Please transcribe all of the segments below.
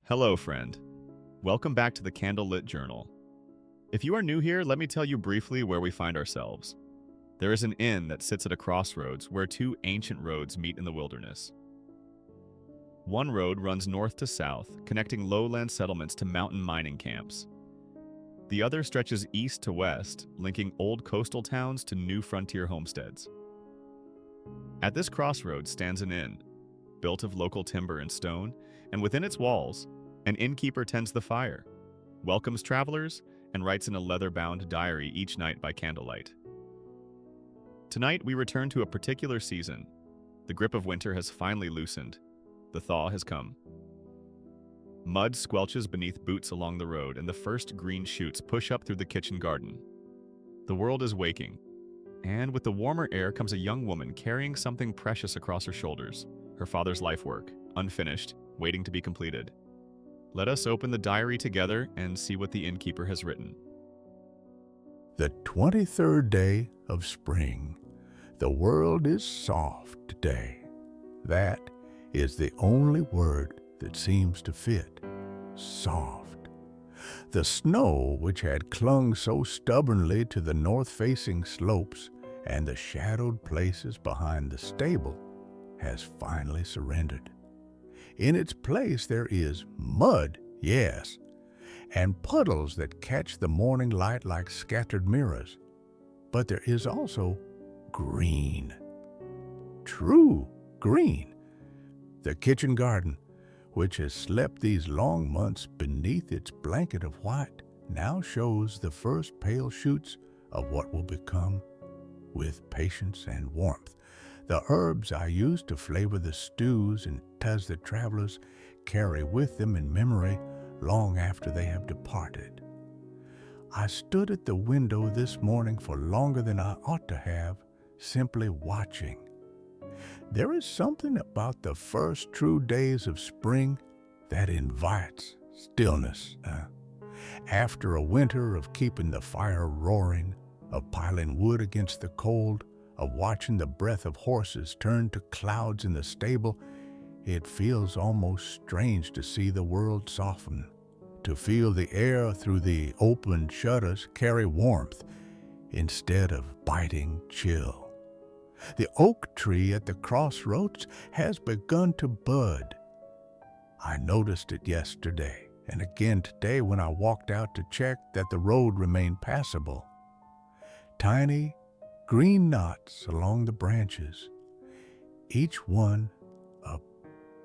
Hello, friend. Welcome back to the Candlelit Journal. If you are new here, let me tell you briefly where we find ourselves. There is an inn that sits at a crossroads where two ancient roads meet in the wilderness. One road runs north to south, connecting lowland settlements to mountain mining camps. The other stretches east to west, linking old coastal towns to new frontier homesteads. At this crossroads stands an inn, built of local timber and stone, and within its walls, an innkeeper tends the fire, welcomes travelers, and writes in a leather-bound diary each night by candlelight. Tonight, we return to a particular season. The grip of winter has finally loosened. The thaw has come. Mud squelches beneath boots along the road, and the first green shoots push up through the kitchen garden. The world is waking, and with the warmer air comes a young woman carrying something precious across her shoulders, her father's life work, unfinished, waiting to be completed. Let us open the diary together and see what the innkeeper has written. The 23rd day of spring. The world is soft today. That is the only word that seems to fit. Soft. The snow, which had clung so stubbornly to the north-facing slopes and the shadowed places behind the stable, has finally surrendered. In its place there is mud, yes, and puddles that catch the morning light like scattered mirrors. But there is also green. True green. The kitchen garden, which has slept these long months beneath its blanket of white, now shows the first pale shoots of what will become, with patience and warmth, the herbs I used to flavor the stews and as the travelers carry with them in memory long after they have departed. I stood at the window this morning for longer than I ought to have, simply watching. There is something about the first true days of spring that invites stillness. After a winter of keeping the fire roaring, of piling wood against the cold, of watching the breath of horses turn to clouds in the stable, it feels almost strange to see the world soften, to feel the air through the open shutters carry warmth instead of biting chill. The oak tree at the crossroads has begun to bud. I noticed it yesterday, and again today when I walked out to check that the road remained passable. Tiny green knots along the branches, each one a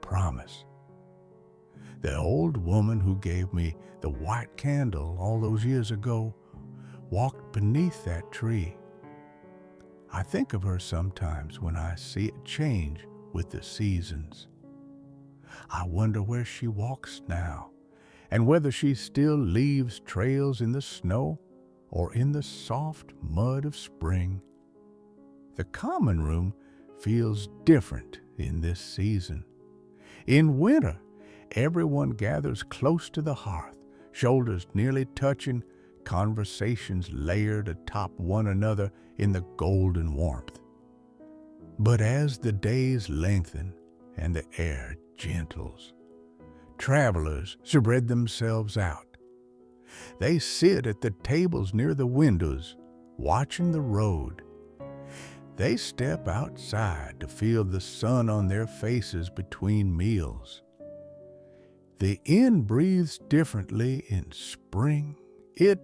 promise. The old woman who gave me the white candle all those years ago walked beneath that tree. I think of her sometimes when I see it change with the seasons. I wonder where she walks now, and whether she still leaves trails in the snow or in the soft mud of spring. The common room feels different in this season. In winter, everyone gathers close to the hearth, shoulders nearly touching, conversations layered atop one another in the golden warmth. But as the days lengthen and the air gentles, travelers spread themselves out. They sit at the tables near the windows, watching the road. They step outside to feel the sun on their faces between meals. The inn breathes differently in spring. It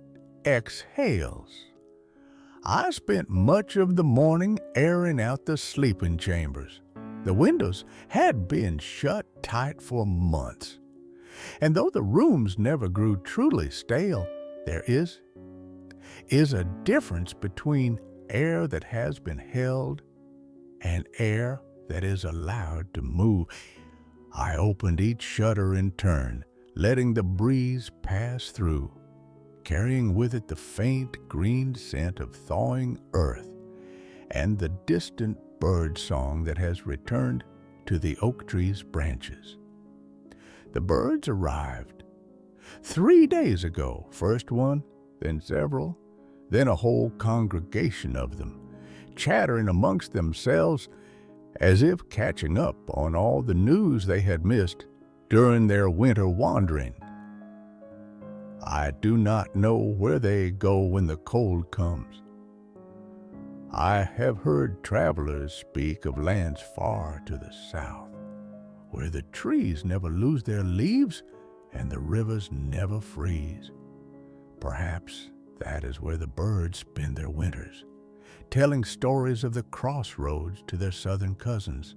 exhales. I spent much of the morning airing out the sleeping chambers. The windows had been shut tight for months. And though the rooms never grew truly stale, there is a difference between air that has been held and air that is allowed to move. I opened each shutter in turn, letting the breeze pass through, carrying with it the faint green scent of thawing earth and the distant bird song that has returned to the oak tree's branches. The birds arrived 3 days ago, first one, then several, then a whole congregation of them, chattering amongst themselves as if catching up on all the news they had missed. during their winter wandering. I do not know where they go when the cold comes. I have heard travelers speak of lands far to the south, where the trees never lose their leaves and the rivers never freeze. Perhaps that is where the birds spend their winters, telling stories of the crossroads to their southern cousins.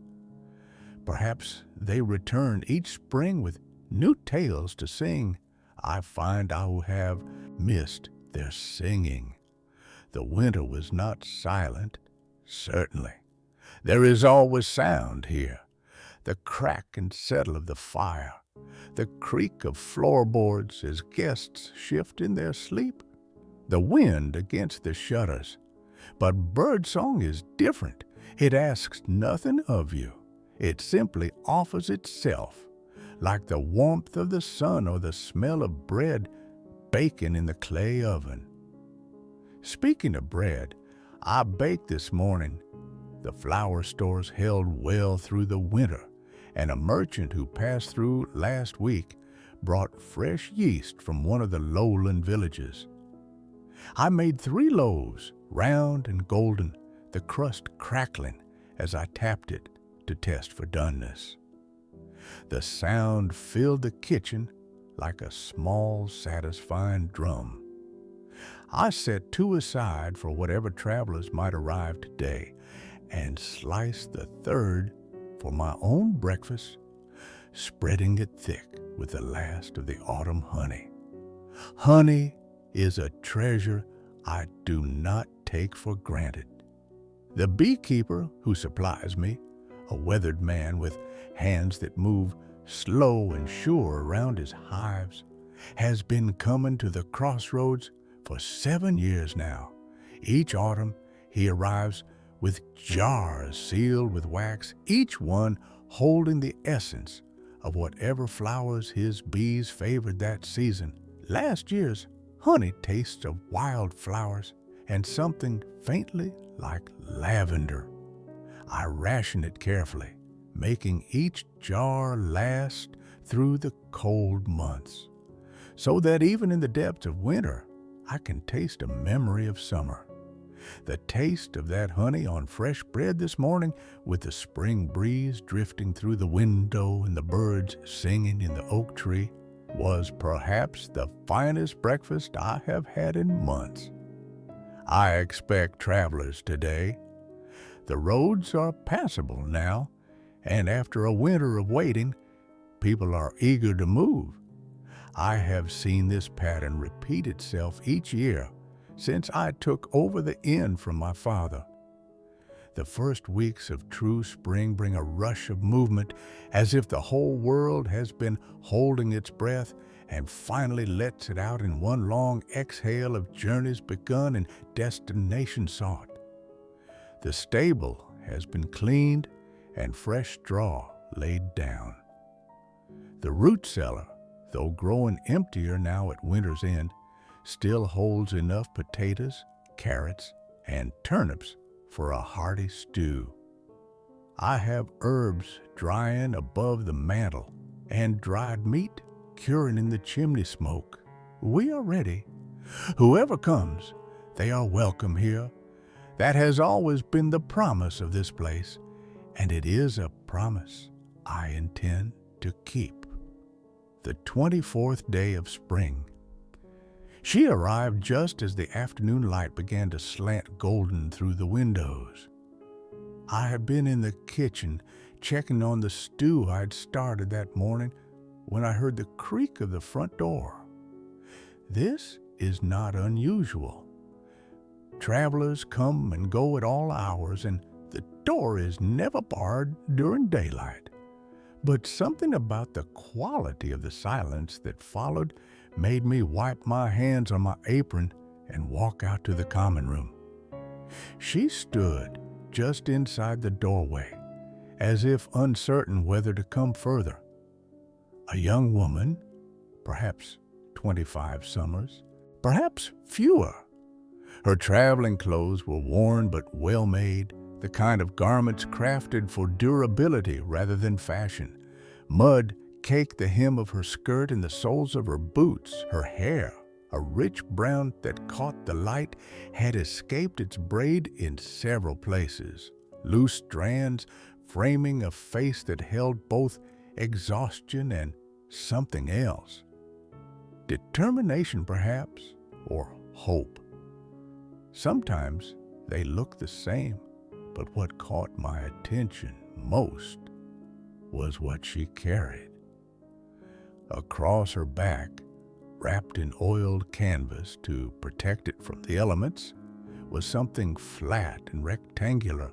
Perhaps they return each spring with new tales to sing. I find I have missed their singing. The winter was not silent, certainly. There is always sound here. The crack and settle of the fire, the creak of floorboards as guests shift in their sleep, the wind against the shutters. But birdsong is different. It asks nothing of you. It simply offers itself, like the warmth of the sun or the smell of bread baking in the clay oven. Speaking of bread, I baked this morning. The flour stores held well through the winter, and a merchant who passed through last week brought fresh yeast from one of the lowland villages. I made 3 loaves, round and golden, the crust crackling as I tapped it to test for doneness. The sound filled the kitchen like a small, satisfying drum. I set 2 aside for whatever travelers might arrive today, and sliced the 3rd for my own breakfast, spreading it thick with the last of the autumn honey. Honey is a treasure I do not take for granted. The beekeeper who supplies me, a weathered man with hands that move slow and sure around his hives, has been coming to the crossroads for 7 years now. Each autumn he arrives with jars sealed with wax, each one holding the essence of whatever flowers his bees favored that season. Last year's honey tastes of wild flowers and something faintly like lavender. I ration it carefully, making each jar last through the cold months, so that even in the depths of winter, I can taste a memory of summer. The taste of that honey on fresh bread this morning, with the spring breeze drifting through the window and the birds singing in the oak tree, was perhaps the finest breakfast I have had in months. I expect travelers today. The roads are passable now, and after a winter of waiting, people are eager to move. I have seen this pattern repeat itself each year since I took over the inn from my father. The first weeks of true spring bring a rush of movement, as if the whole world has been holding its breath and finally lets it out in one long exhale of journeys begun and destinations sought. The stable has been cleaned and fresh straw laid down. The root cellar, though growing emptier now at winter's end, still holds enough potatoes, carrots, and turnips for a hearty stew. I have herbs drying above the mantel and dried meat curing in the chimney smoke. We are ready. Whoever comes, they are welcome here. That has always been the promise of this place, and it is a promise I intend to keep. The 24th day of spring. She arrived just as the afternoon light began to slant golden through the windows. I had been in the kitchen checking on the stew I'd started that morning when I heard the creak of the front door. This is not unusual. Travelers come and go at all hours, and the door is never barred during daylight. But something about the quality of the silence that followed made me wipe my hands on my apron and walk out to the common room. She stood just inside the doorway, as if uncertain whether to come further. A young woman, perhaps 25 summers, perhaps fewer. Her traveling clothes were worn but well-made, the kind of garments crafted for durability rather than fashion. Mud caked the hem of her skirt and the soles of her boots. Her hair, a rich brown that caught the light, had escaped its braid in several places, loose strands framing a face that held both exhaustion and something else. Determination, perhaps, or hope. Sometimes they look the same, but what caught my attention most was what she carried. Across her back, wrapped in oiled canvas to protect it from the elements, was something flat and rectangular,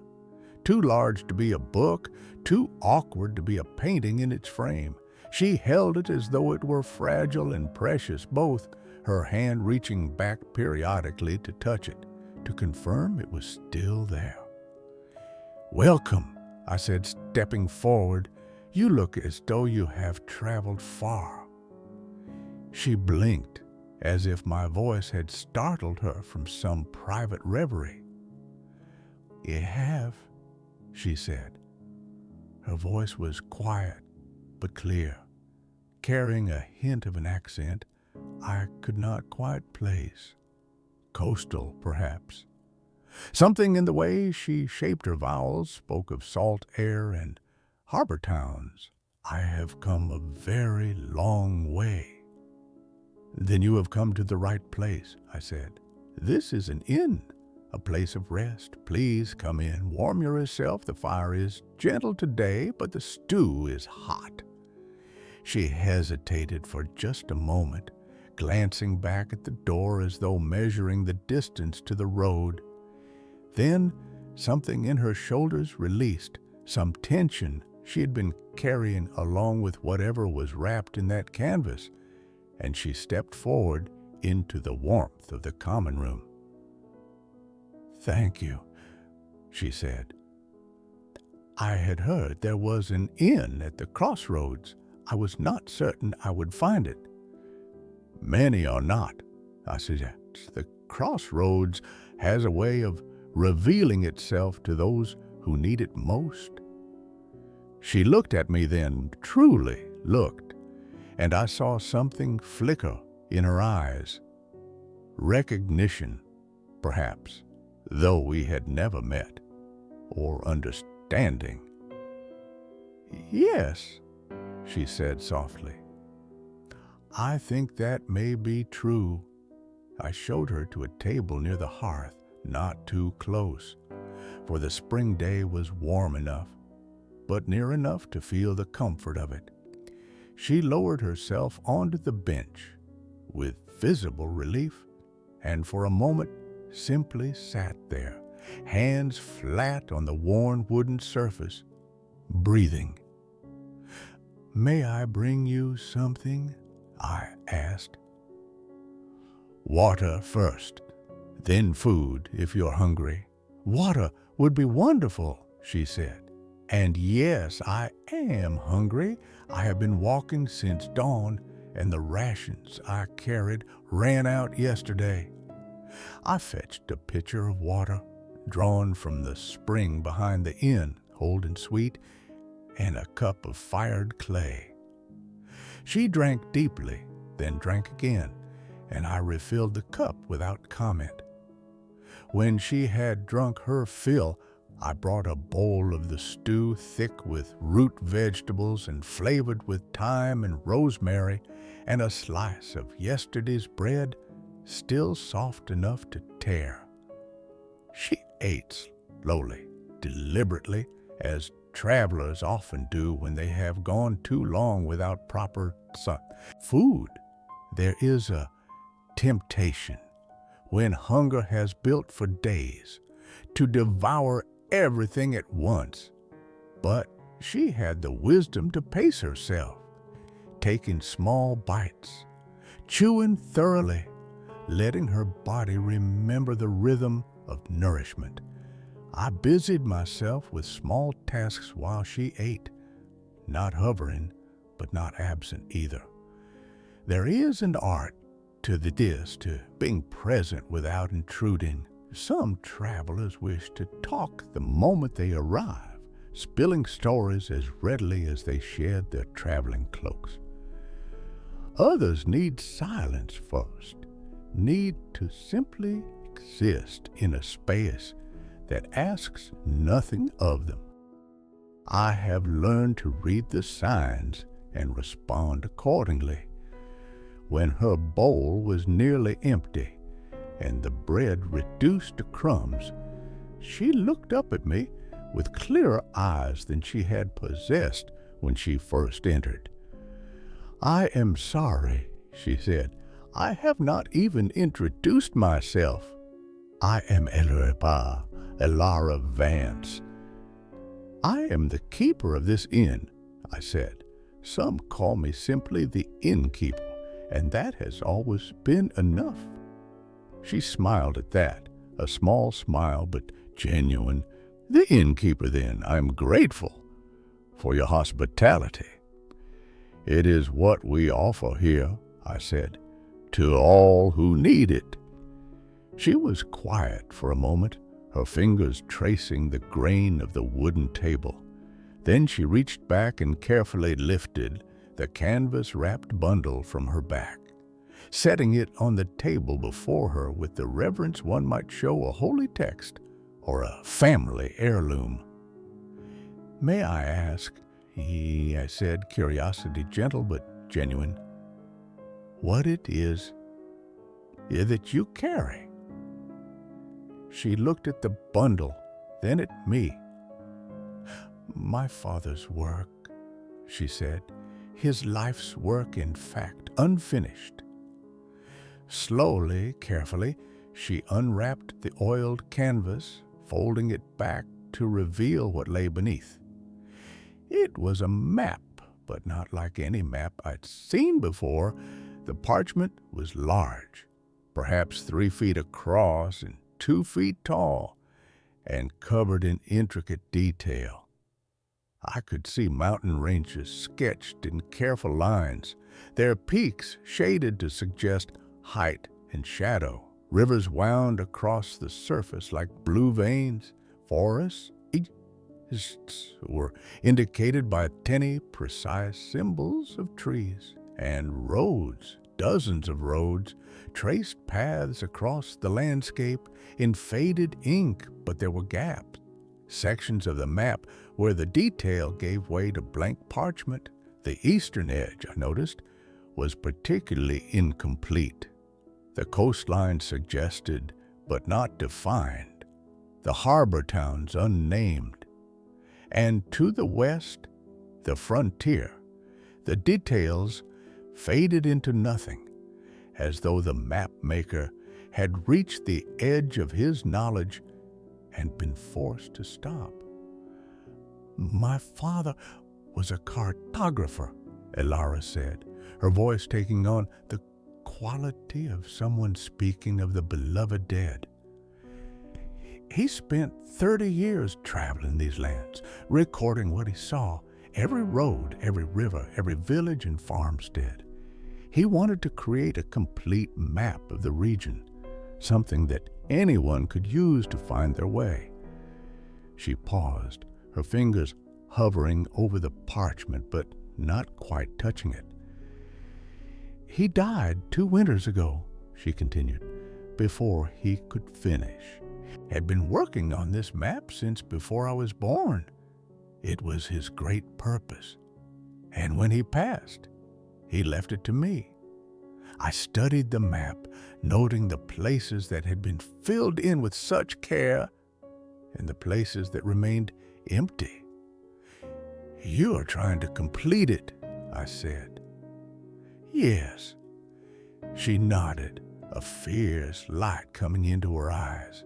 too large to be a book, too awkward to be a painting in its frame. She held it as though it were fragile and precious, both, her hand reaching back periodically to touch it, to confirm it was still there. "Welcome," I said, stepping forward. "You look as though you have traveled far." She blinked, as if my voice had startled her from some private reverie. "You have," she said. Her voice was quiet but clear, carrying a hint of an accent I could not quite place. Coastal, perhaps. Something in the way she shaped her vowels spoke of salt air and harbor towns. "I have come a very long way." "Then you have come to the right place," I said. "This is an inn, a place of rest. Please come in, warm yourself. The fire is gentle today, but the stew is hot." She hesitated for just a moment, glancing back at the door as though measuring the distance to the road. Then something in her shoulders released, some tension she had been carrying along with whatever was wrapped in that canvas, and she stepped forward into the warmth of the common room. "Thank you," she said. "I had heard there was an inn at the crossroads. I was not certain I would find it." "Many are not," I said. "The crossroads has a way of revealing itself to those who need it most." She looked at me then, truly looked, and I saw something flicker in her eyes. Recognition, perhaps, though we had never met, or understanding. "Yes," she said softly. "I think that may be true." I showed her to a table near the hearth, not too close, for the spring day was warm enough, but near enough to feel the comfort of it. She lowered herself onto the bench with visible relief, and for a moment simply sat there, hands flat on the worn wooden surface, breathing. "May I bring you something?" I asked. "Water first, then food if you're hungry." "Water would be wonderful," she said. "And yes, I am hungry. I have been walking since dawn, and the rations I carried ran out yesterday." I fetched a pitcher of water, drawn from the spring behind the inn, holding sweet, and a cup of fired clay. She drank deeply, then drank again, and I refilled the cup without comment. When she had drunk her fill, I brought a bowl of the stew thick with root vegetables and flavored with thyme and rosemary, and a slice of yesterday's bread, still soft enough to tear. She ate slowly, deliberately, as travelers often do when they have gone too long without proper food. There is a temptation, when hunger has built for days, to devour everything at once. But she had the wisdom to pace herself, taking small bites, chewing thoroughly, letting her body remember the rhythm of nourishment. I busied myself with small tasks while she ate, not hovering, but not absent either. There is an art to to being present without intruding. Some travelers wish to talk the moment they arrive, spilling stories as readily as they shed their traveling cloaks. Others need silence first, need to simply exist in a space that asks nothing of them. I have learned to read the signs and respond accordingly. When her bowl was nearly empty and the bread reduced to crumbs, she looked up at me with clearer eyes than she had possessed when she first entered. "I am sorry," she said. "I have not even introduced myself. I am Elara Vance. I am the keeper of this inn," I said. "Some call me simply the innkeeper, and that has always been enough." She smiled at that, a small smile but genuine. "The innkeeper, then. I am grateful for your hospitality." "It is what we offer here," I said, "to all who need it." She was quiet for a moment, her fingers tracing the grain of the wooden table. Then she reached back and carefully lifted the canvas-wrapped bundle from her back, setting it on the table before her with the reverence one might show a holy text or a family heirloom. "May I ask," I said, curiosity gentle but genuine, "what it is that you carry?" She looked at the bundle, then at me. "My father's work," she said, "his life's work, in fact, unfinished." Slowly, carefully, she unwrapped the oiled canvas, folding it back to reveal what lay beneath. It was a map, but not like any map I'd seen before. The parchment was large, perhaps 3 feet across and 2 feet tall, and covered in intricate detail. I could see mountain ranges sketched in careful lines, their peaks shaded to suggest height and shadow. Rivers wound across the surface like blue veins. Forests were indicated by tiny, precise symbols of trees. And roads, dozens of roads, traced paths across the landscape in faded ink, but there were gaps, sections of the map where the detail gave way to blank parchment. The eastern edge, I noticed, was particularly incomplete. The coastline suggested, but not defined. The harbor towns unnamed. And to the west, the frontier. The details faded into nothing, as though the mapmaker had reached the edge of his knowledge and been forced to stop. "My father was a cartographer," Elara said, her voice taking on the quality of someone speaking of the beloved dead. "He spent 30 years traveling these lands, recording what he saw, every road, every river, every village and farmstead. He wanted to create a complete map of the region, something that anyone could use to find their way." She paused, her fingers hovering over the parchment but not quite touching it. "He died 2 winters ago," she continued, "before he could finish. Had been working on this map since before I was born. It was his great purpose. And when he passed, he left it to me. I studied the map, noting the places that had been filled in with such care and the places that remained empty. "You are trying to complete it," I said. "Yes." She nodded, a fierce light coming into her eyes.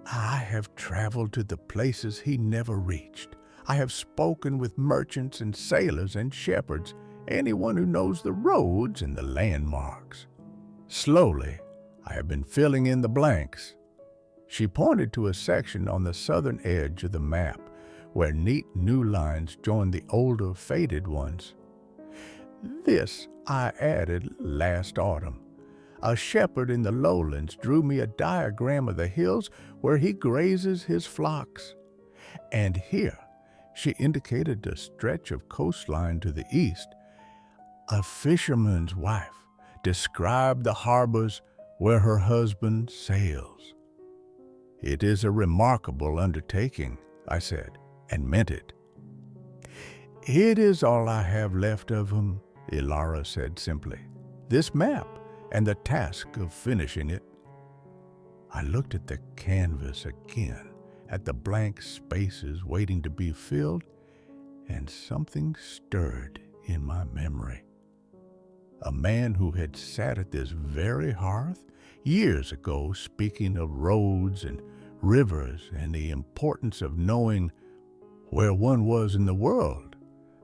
"I have traveled to the places he never reached. I have spoken with merchants and sailors and shepherds, anyone who knows the roads and the landmarks. Slowly, I have been filling in the blanks." She pointed to a section on the southern edge of the map where neat new lines joined the older, faded ones. "This I added last autumn. A shepherd in the lowlands drew me a diagram of the hills where he grazes his flocks. And here She indicated a stretch of coastline to the east. A fisherman's wife described the harbors where her husband sails. It is a remarkable undertaking, I said, and meant it. It is all I have left of him, Elara said simply. This map and the task of finishing it. I looked at the canvas again, at the blank spaces waiting to be filled, and something stirred in my memory. A man who had sat at this very hearth years ago speaking of roads and rivers and the importance of knowing where one was in the world.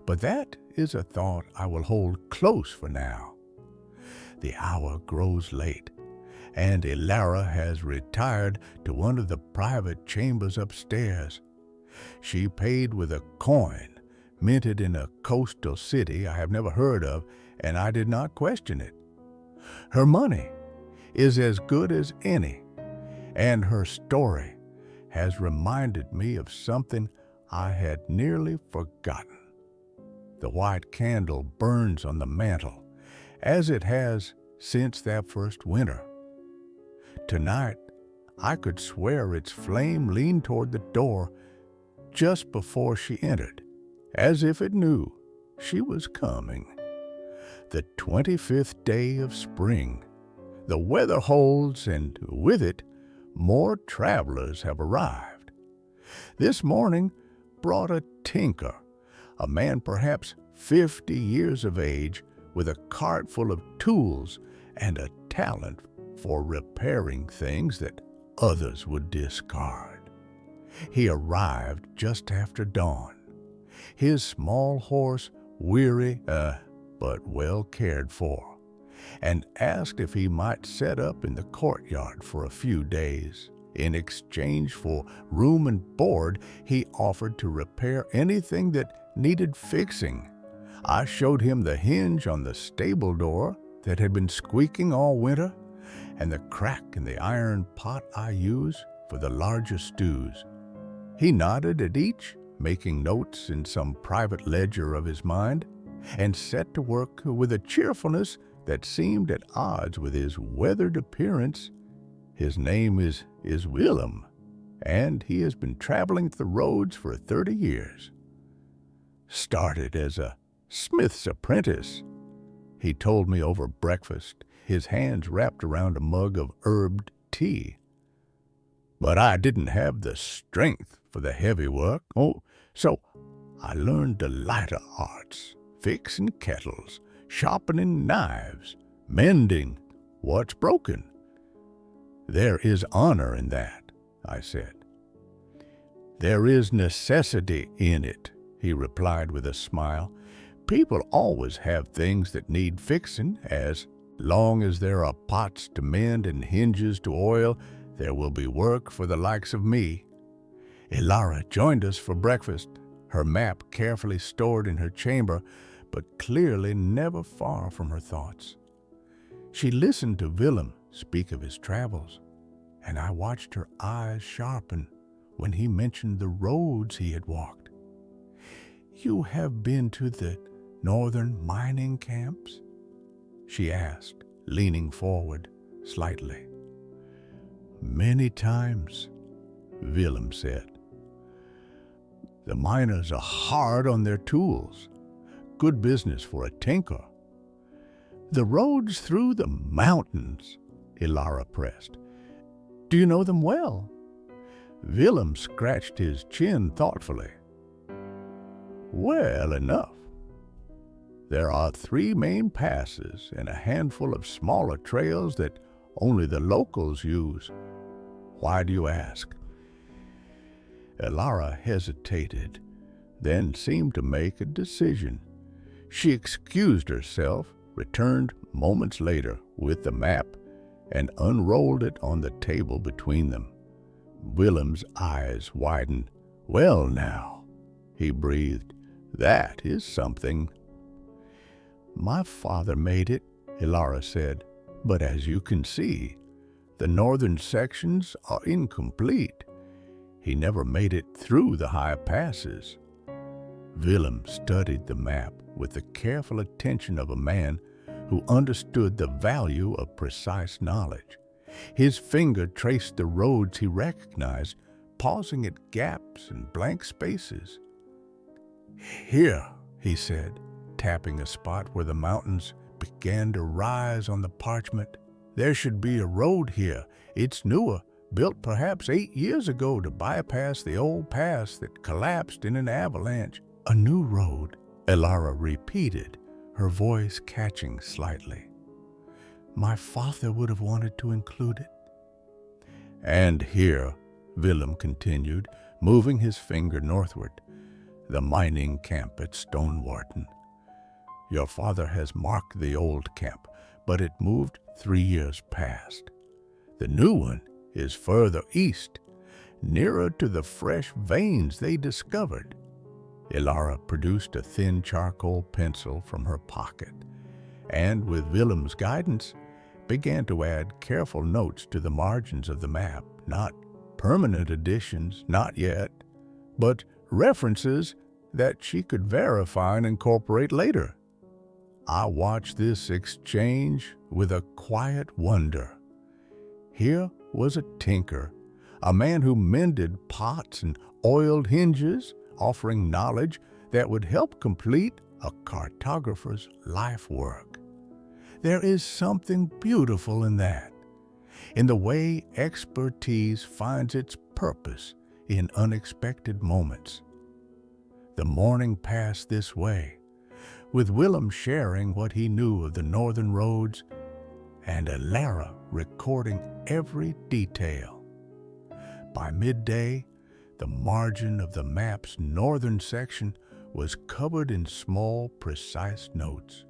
But that is a thought I will hold close for now. The hour grows late, and Elara has retired to one of the private chambers upstairs. She paid with a coin minted in a coastal city I have never heard of, and I did not question it. Her money is as good as any, and her story has reminded me of something I had nearly forgotten. The white candle burns on the mantel, as it has since that first winter. Tonight, I could swear its flame leaned toward the door just before she entered, as if it knew she was coming. The 25th day of spring. The weather holds, and with it, more travelers have arrived. This morning brought a tinker, a man perhaps 50 years of age, with a cart full of tools and a talent for repairing things that others would discard. He arrived just after dawn, his small horse weary, but well cared for, and asked if he might set up in the courtyard for a few days. In exchange for room and board, he offered to repair anything that needed fixing. I showed him the hinge on the stable door that had been squeaking all winter, and the crack in the iron pot I use for the larger stews. He nodded at each, making notes in some private ledger of his mind, and set to work with a cheerfulness that seemed at odds with his weathered appearance. His name is Willem, and he has been traveling the roads for 30 years. Started as a smith's apprentice, he told me over breakfast, his hands wrapped around a mug of herbed tea. But I didn't have the strength for the heavy work, so I learned the lighter arts, fixing kettles, sharpening knives, mending what's broken. There is honor in that, I said. There is necessity in it, he replied with a smile. People always have things that need fixing. As long as there are pots to mend and hinges to oil, there will be work for the likes of me. Elara joined us for breakfast, her map carefully stored in her chamber, but clearly never far from her thoughts. She listened to Willem speak of his travels, and I watched her eyes sharpen when he mentioned the roads he had walked. You have been to the northern mining camps? She asked, leaning forward slightly. Many times, Willem said. The miners are hard on their tools. Good business for a tinker. The roads through the mountains, Elara pressed. Do you know them well? Willem scratched his chin thoughtfully. Well enough. There are 3 main passes and a handful of smaller trails that only the locals use. Why do you ask? Elara hesitated, then seemed to make a decision. She excused herself, returned moments later with the map, and unrolled it on the table between them. Willem's eyes widened. Well now, he breathed, that is something. My father made it, Elara said, but as you can see, the northern sections are incomplete. He never made it through the high passes. Willem studied the map with the careful attention of a man who understood the value of precise knowledge. His finger traced the roads he recognized, pausing at gaps and blank spaces. "Here," he said, tapping a spot where the mountains began to rise on the parchment. "There should be a road here. It's newer, built perhaps 8 years ago to bypass the old pass that collapsed in an avalanche." "A new road," Elara repeated, her voice catching slightly. "My father would have wanted to include it." "And here," Willem continued, moving his finger northward, "the mining camp at Stonewarton. Your father has marked the old camp, but it moved 3 years past. The new one is further east, nearer to the fresh veins they discovered." Elara produced a thin charcoal pencil from her pocket, and with Willem's guidance, began to add careful notes to the margins of the map, not permanent additions, not yet, but references that she could verify and incorporate later. I watched this exchange with a quiet wonder. Here was a tinker, a man who mended pots and oiled hinges, offering knowledge that would help complete a cartographer's life work. There is something beautiful in that, in the way expertise finds its purpose in unexpected moments. The morning passed this way, with Willem sharing what he knew of the northern roads and Elara recording every detail. By midday, the margin of the map's northern section was covered in small, precise notes.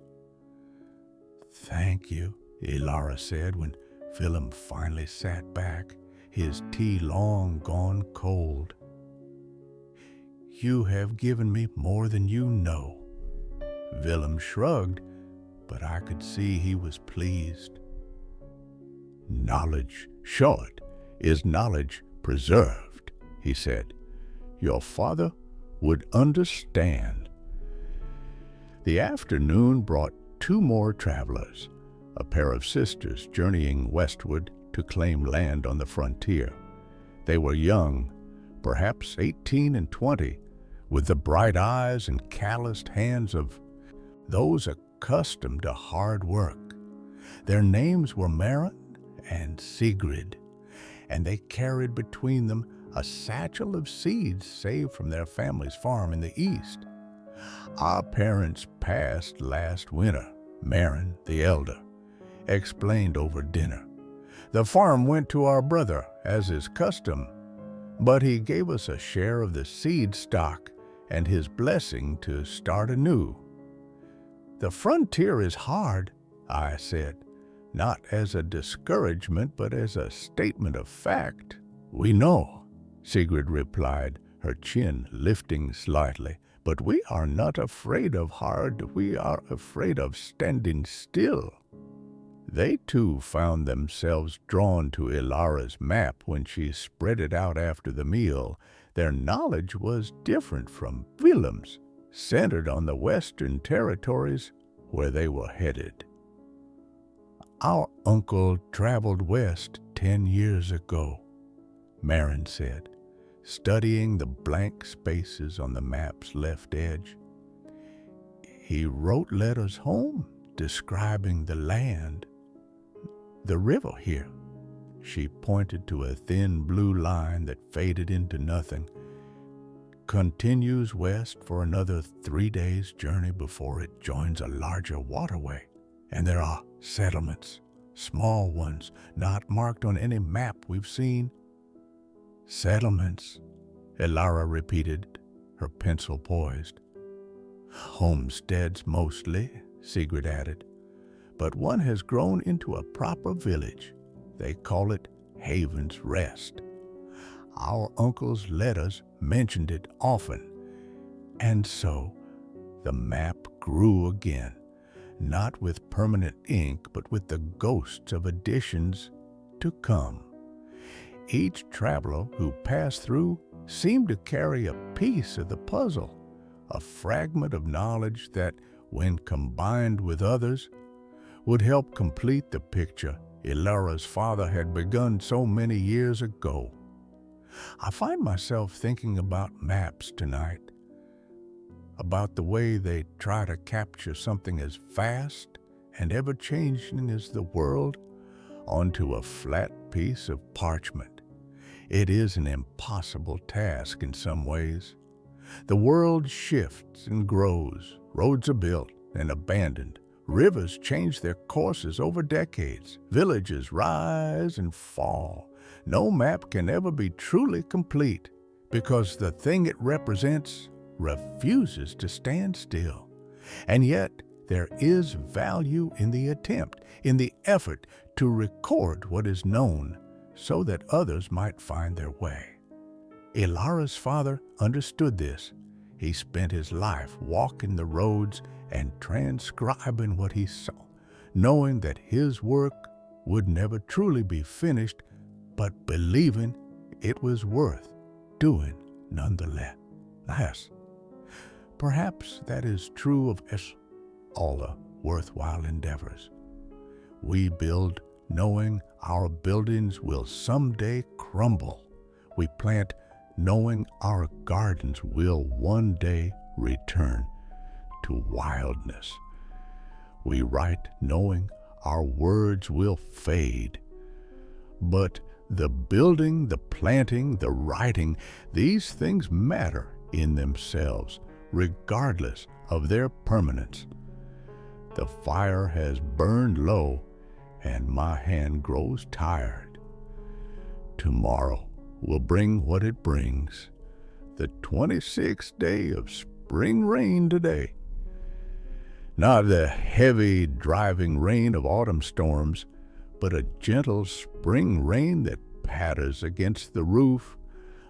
"Thank you," Elara said when Willem finally sat back, his tea long gone cold. "You have given me more than you know." Willem shrugged, but I could see he was pleased. "Knowledge short is knowledge preserved," he said. "Your father would understand." The afternoon brought 2 more travelers, a pair of sisters journeying westward to claim land on the frontier. They were young, perhaps 18 and 20, with the bright eyes and calloused hands of those accustomed to hard work. Their names were Maren and Sigrid, and they carried between them a satchel of seeds saved from their family's farm in the east. "Our parents passed last winter," Maren, the elder, explained over dinner. "The farm went to our brother, as is custom, but he gave us a share of the seed stock and his blessing to start anew." "The frontier is hard," I said, not as a discouragement, but as a statement of fact. "We know," Sigrid replied, her chin lifting slightly, "but we are not afraid of hard, we are afraid of standing still." They too found themselves drawn to Elara's map when she spread it out after the meal. Their knowledge was different from Willem's, centered on the western territories where they were headed. "Our uncle traveled west 10 years ago," Maren said, studying the blank spaces on the map's left edge. "He wrote letters home describing the land. The river here," she pointed to a thin blue line that faded into nothing, "continues west for another 3 days' journey before it joins a larger waterway. And there are settlements, small ones, not marked on any map we've seen." "Settlements," Elara repeated, her pencil poised. "Homesteads mostly," Sigrid added, "but one has grown into a proper village. They call it Haven's Rest. Our uncle's letters mentioned it often. And so the map grew again, not with permanent ink, but with the ghosts of additions to come. Each traveler who passed through seemed to carry a piece of the puzzle, a fragment of knowledge that, when combined with others, would help complete the picture Elara's father had begun so many years ago. I find myself thinking about maps tonight, about the way they try to capture something as vast and ever-changing as the world onto a flat piece of parchment. It is an impossible task in some ways. The world shifts and grows. Roads are built and abandoned. Rivers change their courses over decades. Villages rise and fall. No map can ever be truly complete because the thing it represents refuses to stand still. And yet, there is value in the attempt, in the effort to record what is known so that others might find their way. Elara's father understood this. He spent his life walking the roads and transcribing what he saw, knowing that his work would never truly be finished, but believing it was worth doing nonetheless. Perhaps that is true of all the worthwhile endeavors. We build knowing our buildings will someday crumble. We plant knowing our gardens will one day return to wildness. We write knowing our words will fade. But the building, the planting, the writing, these things matter in themselves, regardless of their permanence. The fire has burned low, and my hand grows tired. Tomorrow will bring what it brings. The 26th day of spring rain today. Not the heavy, driving rain of autumn storms, but a gentle spring rain that patters against the roof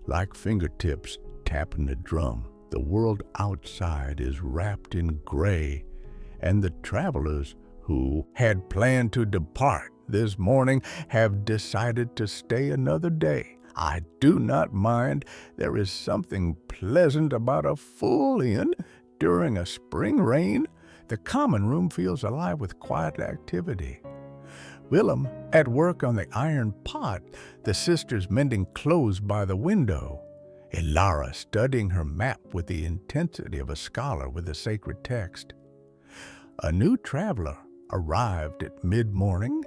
like fingertips tapping a drum. The world outside is wrapped in gray, and the travelers who had planned to depart this morning have decided to stay another day. I do not mind. There is something pleasant about a full inn during a spring rain. The common room feels alive with quiet activity. Willem at work on the iron pot, the sisters mending clothes by the window, Elara studying her map with the intensity of a scholar with a sacred text. A new traveler arrived at mid-morning,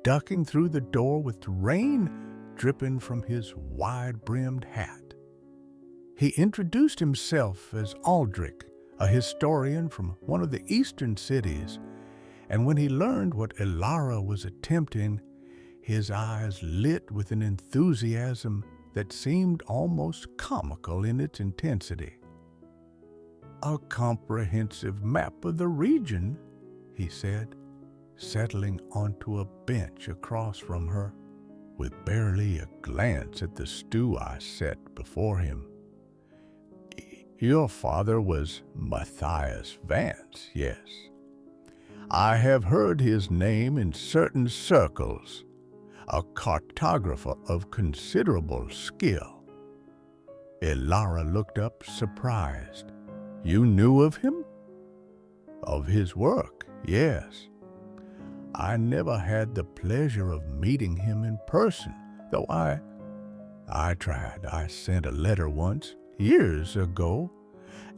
ducking through the door with rain dripping from his wide-brimmed hat. He introduced himself as Aldrich, a historian from one of the eastern cities, and when he learned what Elara was attempting, his eyes lit with an enthusiasm that seemed almost comical in its intensity. "A comprehensive map of the region," he said, settling onto a bench across from her, with barely a glance at the stew I set before him. "Your father was Matthias Vance, yes. I have heard his name in certain circles, a cartographer of considerable skill." Elara looked up surprised. "You knew of him?" "Of his work, yes. I never had the pleasure of meeting him in person, though I tried. I sent a letter once, years ago,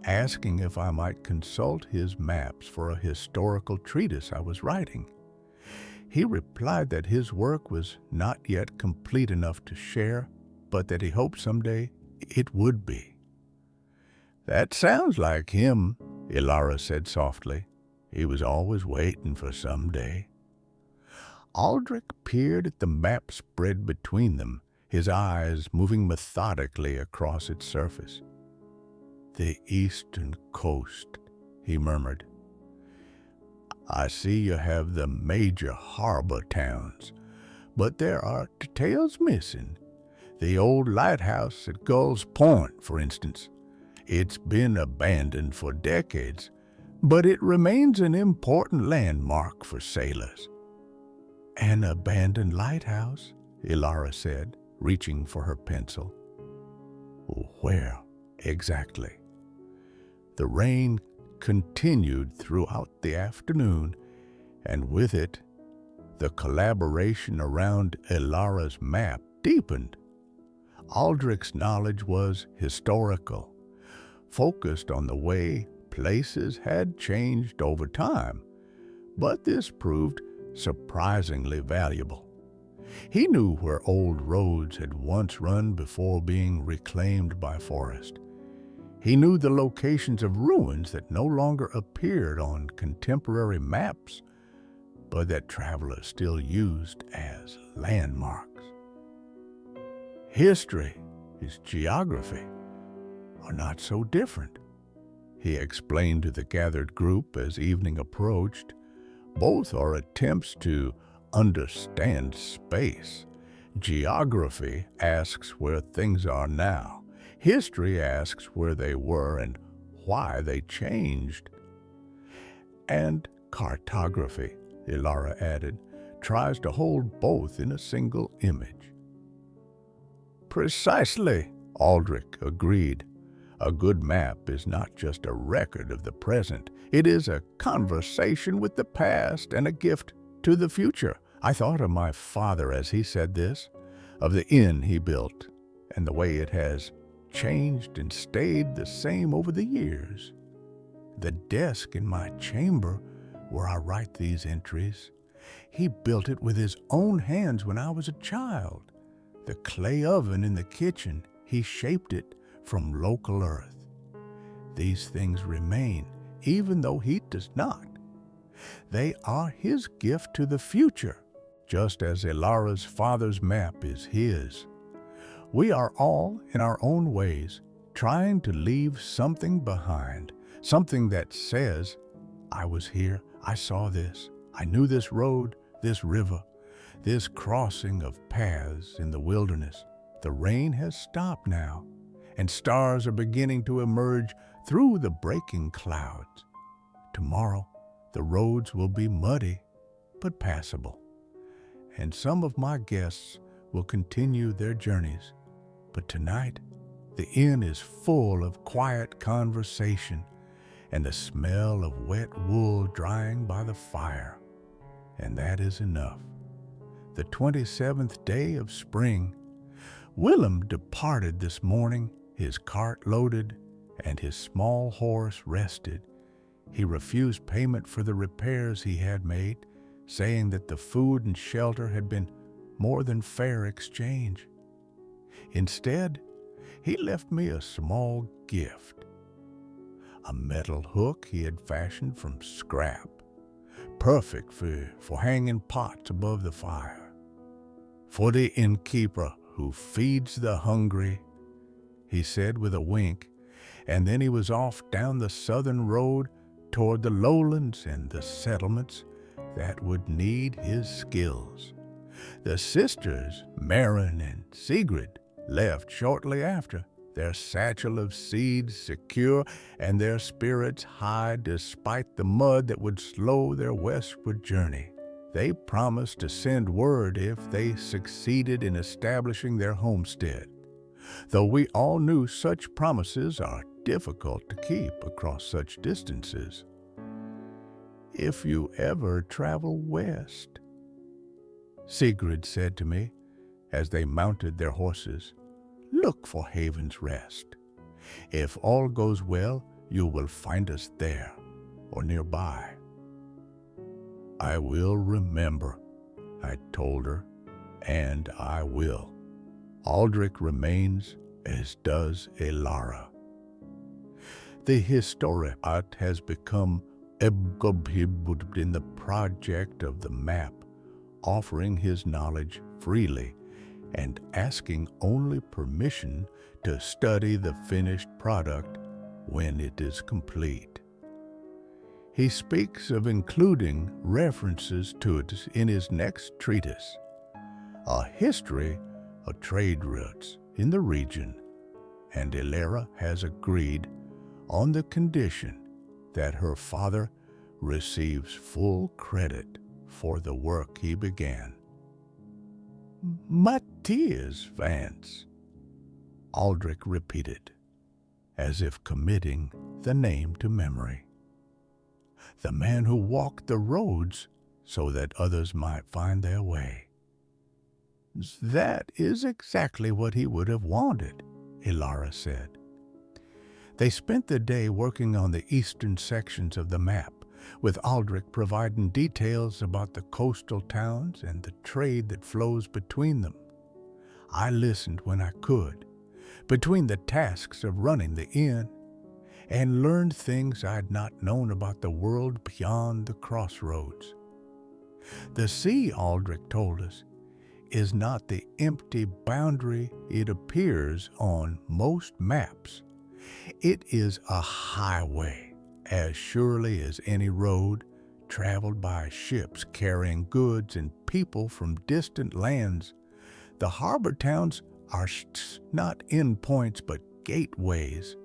asking if I might consult his maps for a historical treatise I was writing. He replied that his work was not yet complete enough to share, but that he hoped someday it would be." "That sounds like him," Elara said softly. "He was always waiting for someday." Aldrich peered at the map spread between them, his eyes moving methodically across its surface. "The eastern coast," he murmured. "I see you have the major harbor towns, but there are details missing. The old lighthouse at Gull's Point, for instance. It's been abandoned for decades, but it remains an important landmark for sailors." "An abandoned lighthouse," Elara said, reaching for her pencil. "Where exactly?" The rain continued throughout the afternoon, and with it, the collaboration around Elara's map deepened. Aldrich's knowledge was historical, focused on the way places had changed over time, but this proved surprisingly valuable. He knew where old roads had once run before being reclaimed by forest. He knew the locations of ruins that no longer appeared on contemporary maps, but that travelers still used as landmarks. History, his geography, are not so different, he explained to the gathered group as evening approached. Both are attempts to understand space. Geography asks where things are now. History asks where they were and why they changed. And cartography, Elara added, tries to hold both in a single image. Precisely, Aldrich agreed. A good map is not just a record of the present. It is a conversation with the past and a gift to the future. I thought of my father as he said this, of the inn he built, and the way it has changed and stayed the same over the years. The desk in my chamber where I write these entries, he built it with his own hands when I was a child. The clay oven in the kitchen, he shaped it from local earth. These things remain, even though he does not. They are his gift to the future, just as Elara's father's map is his. We are all, in our own ways, trying to leave something behind, something that says, I was here, I saw this, I knew this road, this river, this crossing of paths in the wilderness. The rain has stopped now, and stars are beginning to emerge through the breaking clouds. Tomorrow, the roads will be muddy, but passable, and some of my guests will continue their journeys. But tonight, the inn is full of quiet conversation and the smell of wet wool drying by the fire, and that is enough. The 27th day of spring, Willem departed this morning, his cart loaded and his small horse rested. He refused payment for the repairs he had made, saying that the food and shelter had been more than fair exchange. Instead, he left me a small gift, a metal hook he had fashioned from scrap, perfect for hanging pots above the fire. For the innkeeper who feeds the hungry, he said with a wink, and then he was off down the southern road toward the lowlands and the settlements that would need his skills. The sisters, Maren and Sigrid, left shortly after, their satchel of seeds secure and their spirits high despite the mud that would slow their westward journey. They promised to send word if they succeeded in establishing their homestead, though we all knew such promises are difficult to keep across such distances. If you ever travel west, Sigrid said to me as they mounted their horses, look for Haven's Rest. If all goes well, you will find us there or nearby. I will remember, I told her, and I will. Aldrich remains, as does Elara. The historic art has become absorbed in the project of the map, offering his knowledge freely and asking only permission to study the finished product when it is complete. He speaks of including references to it in his next treatise, A History of Trade Routes in the Region, and Elara has agreed on the condition that her father receives full credit for the work he began. Matthias Vance, Aldrich repeated. as if committing the name to memory. The man who walked the roads so that others might find their way. That is exactly what he would have wanted, Elara said. They spent the day working on the eastern sections of the map, with Aldrich providing details about the coastal towns and the trade that flows between them. I listened when I could, between the tasks of running the inn, and learned things I'd not known about the world beyond the crossroads. The sea, Aldrich told us, is not the empty boundary it appears on most maps. It is a highway, as surely as any road traveled by ships carrying goods and people from distant lands. The harbor towns are not endpoints but gateways,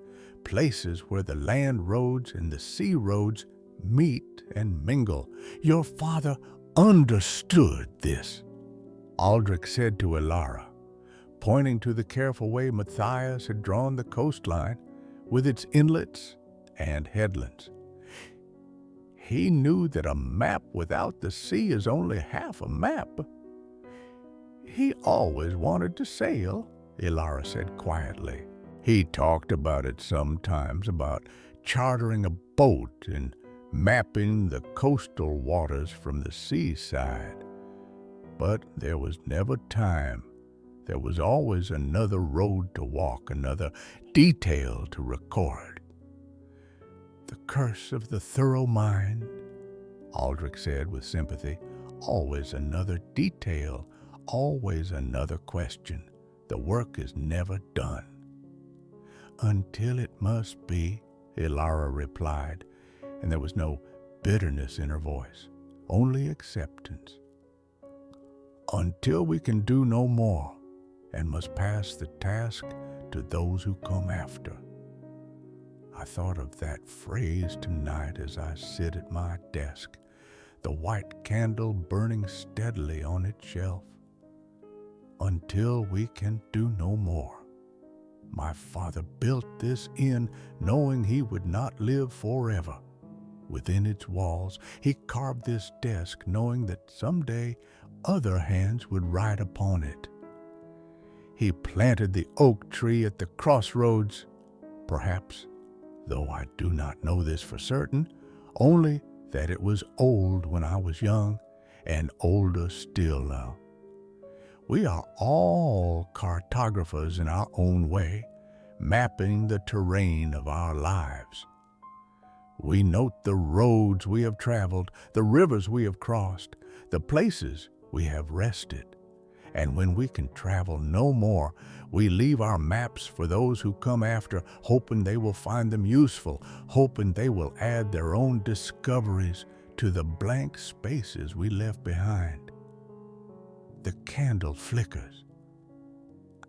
places where the land roads and the sea roads meet and mingle. Your father understood this, Aldrich said to Elara, pointing to the careful way Matthias had drawn the coastline with its inlets and headlands. He knew that a map without the sea is only half a map. He always wanted to sail, Elara said quietly. He talked about it sometimes, about chartering a boat and mapping the coastal waters from the seaside. But there was never time. There was always another road to walk, another detail to record. The curse of the thorough mind, Aldrich said with sympathy. Always another detail, always another question. The work is never done. Until it must be, Elara replied, and there was no bitterness in her voice, only acceptance. Until we can do no more, and must pass the task to those who come after. I thought of that phrase tonight as I sit at my desk, the white candle burning steadily on its shelf. Until we can do no more. My father built this inn knowing he would not live forever. Within its walls, he carved this desk knowing that someday other hands would write upon it. He planted the oak tree at the crossroads, perhaps, though I do not know this for certain, only that it was old when I was young and older still now. We are all cartographers in our own way, mapping the terrain of our lives. We note the roads we have traveled, the rivers we have crossed, the places we have rested. And when we can travel no more, we leave our maps for those who come after, hoping they will find them useful, hoping they will add their own discoveries to the blank spaces we left behind. The candle flickers.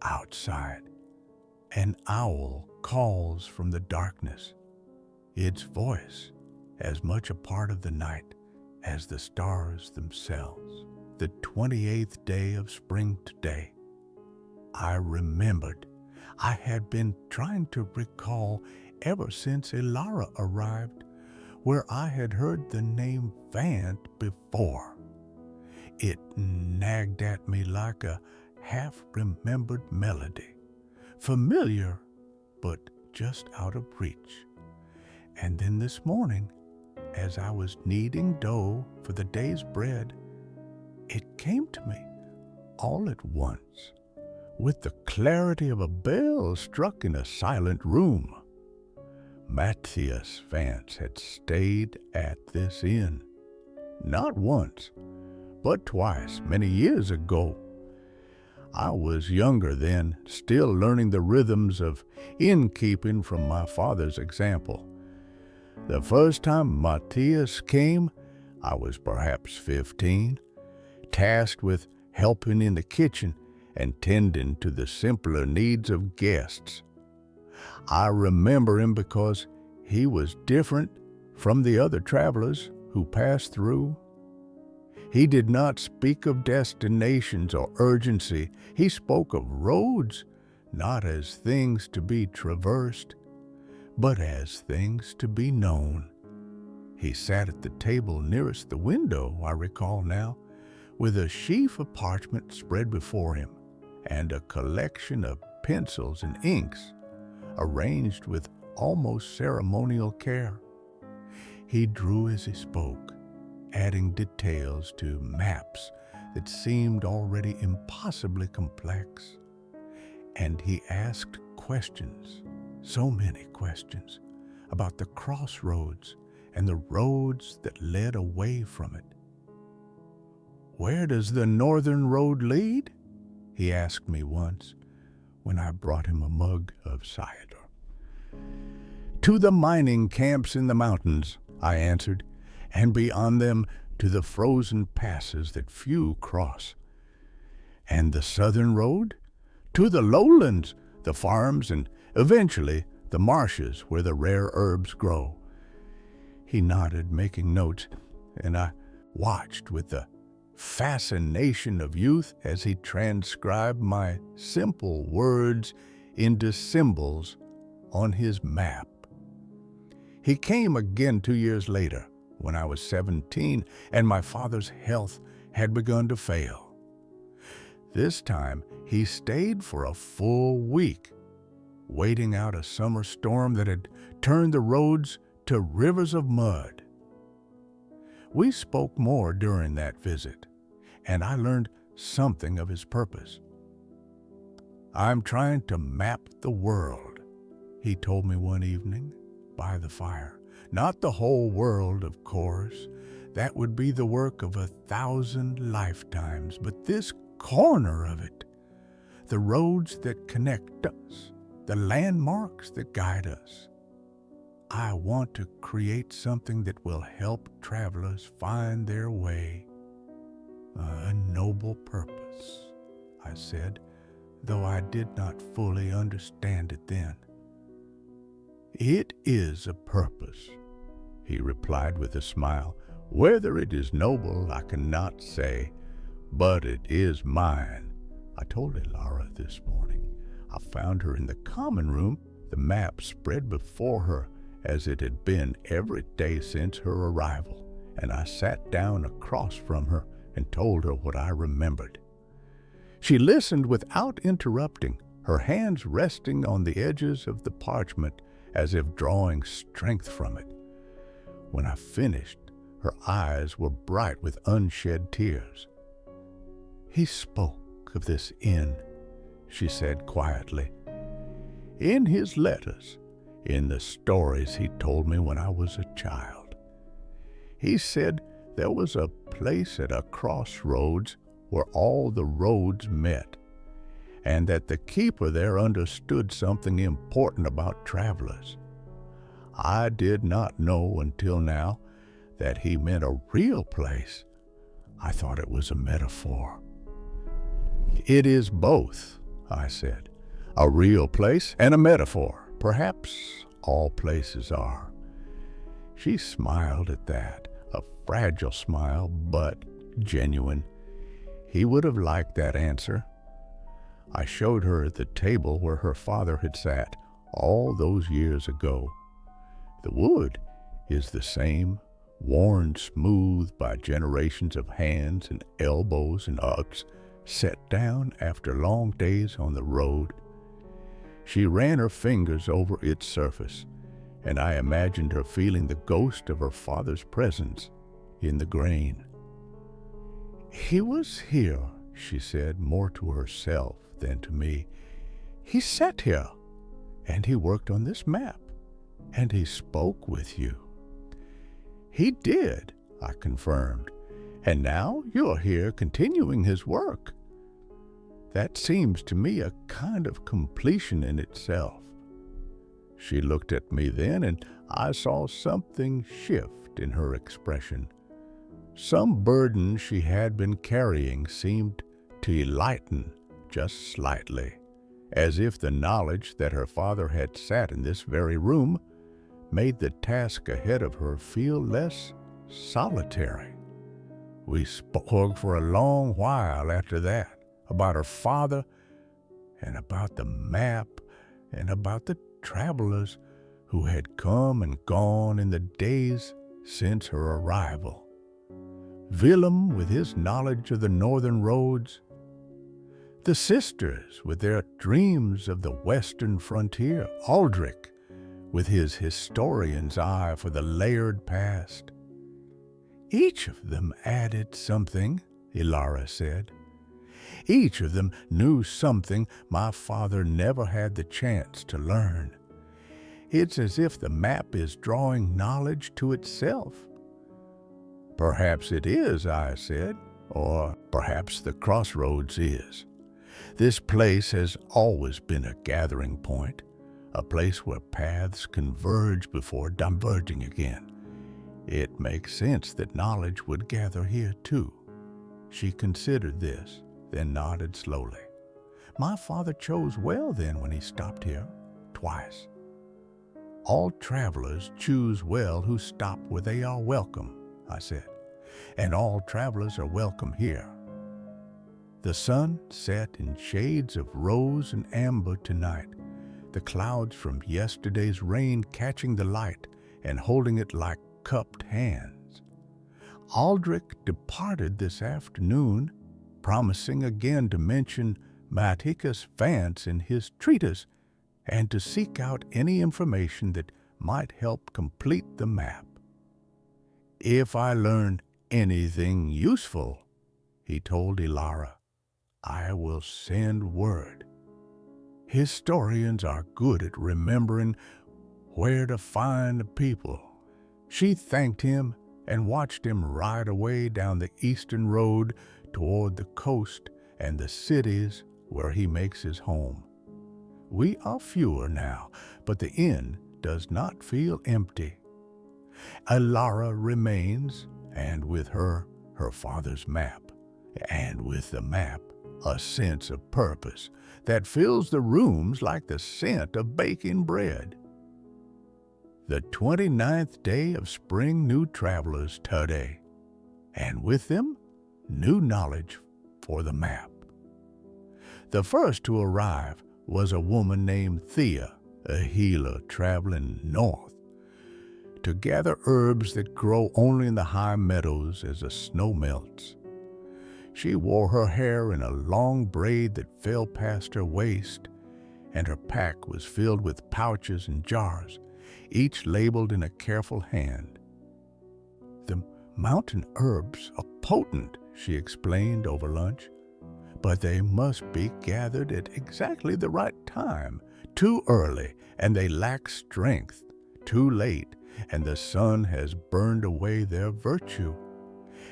Outside, an owl calls from the darkness, its voice as much a part of the night as the stars themselves. The 28th day of spring today. I remembered. I had been trying to recall ever since Elara arrived, where I had heard the name Vance before. It nagged at me like a half-remembered melody, familiar, but just out of reach. And then this morning, as I was kneading dough for the day's bread, it came to me all at once, with the clarity of a bell struck in a silent room. Matthias Vance had stayed at this inn, not once, but twice, many years ago. I was younger then, still learning the rhythms of innkeeping from my father's example. The first time Matthias came, I was perhaps 15, tasked with helping in the kitchen and tending to the simpler needs of guests. I remember him because he was different from the other travelers who passed through. He did not speak of destinations or urgency. He spoke of roads, not as things to be traversed, but as things to be known. He sat at the table nearest the window, I recall now, with a sheaf of parchment spread before him, and a collection of pencils and inks, arranged with almost ceremonial care. He drew as he spoke, adding details to maps that seemed already impossibly complex. And he asked questions, so many questions, about the crossroads and the roads that led away from it. "Where does the northern road lead?" he asked me once when I brought him a mug of cider. "To the mining camps in the mountains," I answered, "and beyond them to the frozen passes that few cross." "And the southern road?" "To the lowlands, the farms, and eventually the marshes where the rare herbs grow." He nodded, making notes, and I watched with the fascination of youth as he transcribed my simple words into symbols on his map. He came again 2 years later, when I was 17 and my father's health had begun to fail. This time he stayed for a full week, waiting out a summer storm that had turned the roads to rivers of mud. We spoke more during that visit, and I learned something of his purpose. "I'm trying to map the world," he told me one evening by the fire. "Not the whole world, of course. That would be the work of 1,000 lifetimes, but this corner of it, the roads that connect us, the landmarks that guide us. I want to create something that will help travelers find their way." "A noble purpose," I said, though I did not fully understand it then. "It is a purpose," he replied with a smile. "Whether it is noble, I cannot say, but it is mine." I told Elara this morning. I found her in the common room, the map spread before her as it had been every day since her arrival, and I sat down across from her and told her what I remembered. She listened without interrupting, her hands resting on the edges of the parchment as if drawing strength from it. When I finished, her eyes were bright with unshed tears. "He spoke of this inn," she said quietly, "in his letters, in the stories he told me when I was a child. He said there was a place at a crossroads where all the roads met, and that the keeper there understood something important about travelers. I did not know until now that he meant a real place. I thought it was a metaphor." "It is both," I said, "a real place and a metaphor. Perhaps all places are." She smiled at that, a fragile smile, but genuine. He would have liked that answer. I showed her the table where her father had sat all those years ago. The wood is the same, worn smooth by generations of hands and elbows and ugs, set down after long days on the road. She ran her fingers over its surface, and I imagined her feeling the ghost of her father's presence in the grain. "He was here," she said, more to herself than to me. "He sat here, and he worked on this map, and he spoke with you." "He did," I confirmed, "and now you're here continuing his work. That seems to me a kind of completion in itself." She looked at me then, and I saw something shift in her expression. Some burden she had been carrying seemed to lighten just slightly, as if the knowledge that her father had sat in this very room made the task ahead of her feel less solitary. We spoke for a long while after that, about her father, and about the map, and about the travelers who had come and gone in the days since her arrival. Willem with his knowledge of the northern roads, the sisters with their dreams of the western frontier, Aldrich with his historian's eye for the layered past. Each of them added something, Elara said. Each of them knew something my father never had the chance to learn. It's as if the map is drawing knowledge to itself. Perhaps it is, I said, or perhaps the crossroads is. This place has always been a gathering point, a place where paths converge before diverging again. It makes sense that knowledge would gather here too. She considered this, then nodded slowly. My father chose well then when he stopped here, twice. All travelers choose well who stop where they are welcome, I said, and all travelers are welcome here. The sun set in shades of rose and amber tonight, the clouds from yesterday's rain catching the light and holding it like cupped hands. Aldrich departed this afternoon, promising again to mention Matthias Vance in his treatise and to seek out any information that might help complete the map. If I learn anything useful, he told Elara, I will send word. Historians are good at remembering where to find the people. She thanked him and watched him ride away down the eastern road toward the coast and the cities where he makes his home. We are fewer now, but the inn does not feel empty. Elara remains, and with her, her father's map, and with the map, a sense of purpose that fills the rooms like the scent of baking bread. The 29th day of spring new travelers today, and with them, new knowledge for the map. The first to arrive was a woman named Thea, a healer traveling north to gather herbs that grow only in the high meadows as the snow melts. She wore her hair in a long braid that fell past her waist, and her pack was filled with pouches and jars, each labeled in a careful hand. The mountain herbs are potent, she explained over lunch, but they must be gathered at exactly the right time. Too early, and they lack strength. Too late, and the sun has burned away their virtue.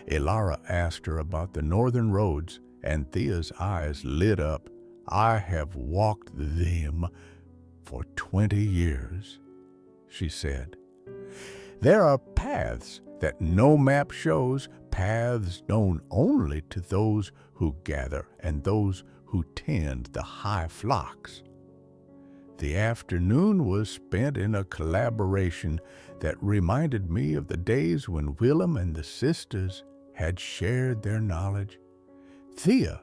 Elara asked her about the northern roads, and Thea's eyes lit up. I have walked them for 20 years, she said. There are paths that no map shows, paths known only to those who gather and those who tend the high flocks. The afternoon was spent in a collaboration that reminded me of the days when Willem and the sisters had shared their knowledge. Thea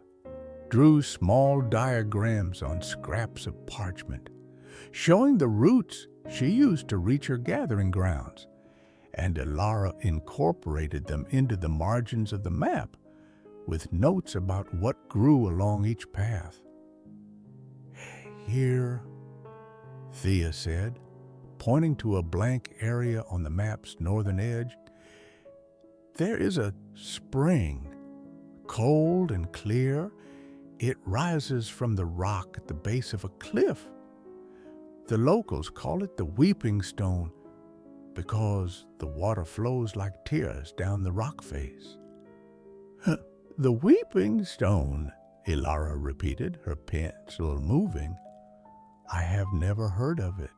drew small diagrams on scraps of parchment, showing the routes she used to reach her gathering grounds, and Elara incorporated them into the margins of the map with notes about what grew along each path. Here, Thea said, pointing to a blank area on the map's northern edge, there is a spring, cold and clear. It rises from the rock at the base of a cliff. The locals call it the Weeping Stone because the water flows like tears down the rock face. The Weeping Stone, Elara repeated, her pencil moving. I have never heard of it.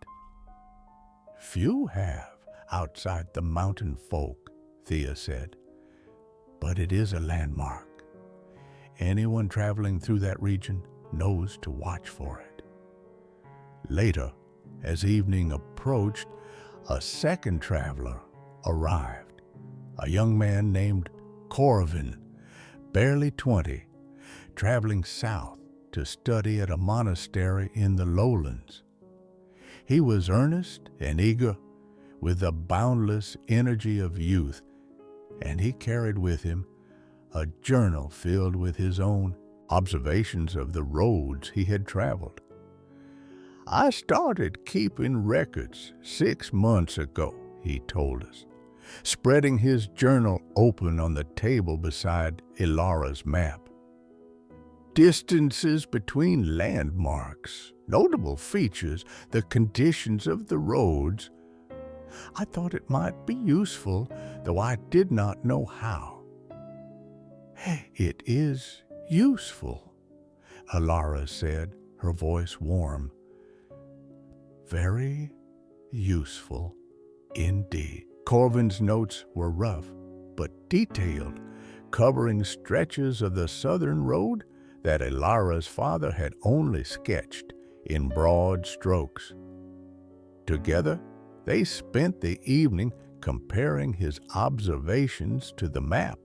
Few have outside the mountain folk, Thea said, but it is a landmark. Anyone traveling through that region knows to watch for it. Later, as evening approached, a second traveler arrived, a young man named Corvin, barely 20, traveling south to study at a monastery in the lowlands. He was earnest and eager, with the boundless energy of youth, and he carried with him a journal filled with his own observations of the roads he had traveled. "I started keeping records 6 months ago," he told us, spreading his journal open on the table beside Elara's map. Distances between landmarks, notable features, the conditions of the roads. I thought it might be useful, though I did not know how. "It is useful," Elara said, her voice warm. "Very useful indeed." Corvin's notes were rough, but detailed, covering stretches of the southern road that Elara's father had only sketched in broad strokes. Together, they spent the evening comparing his observations to the map,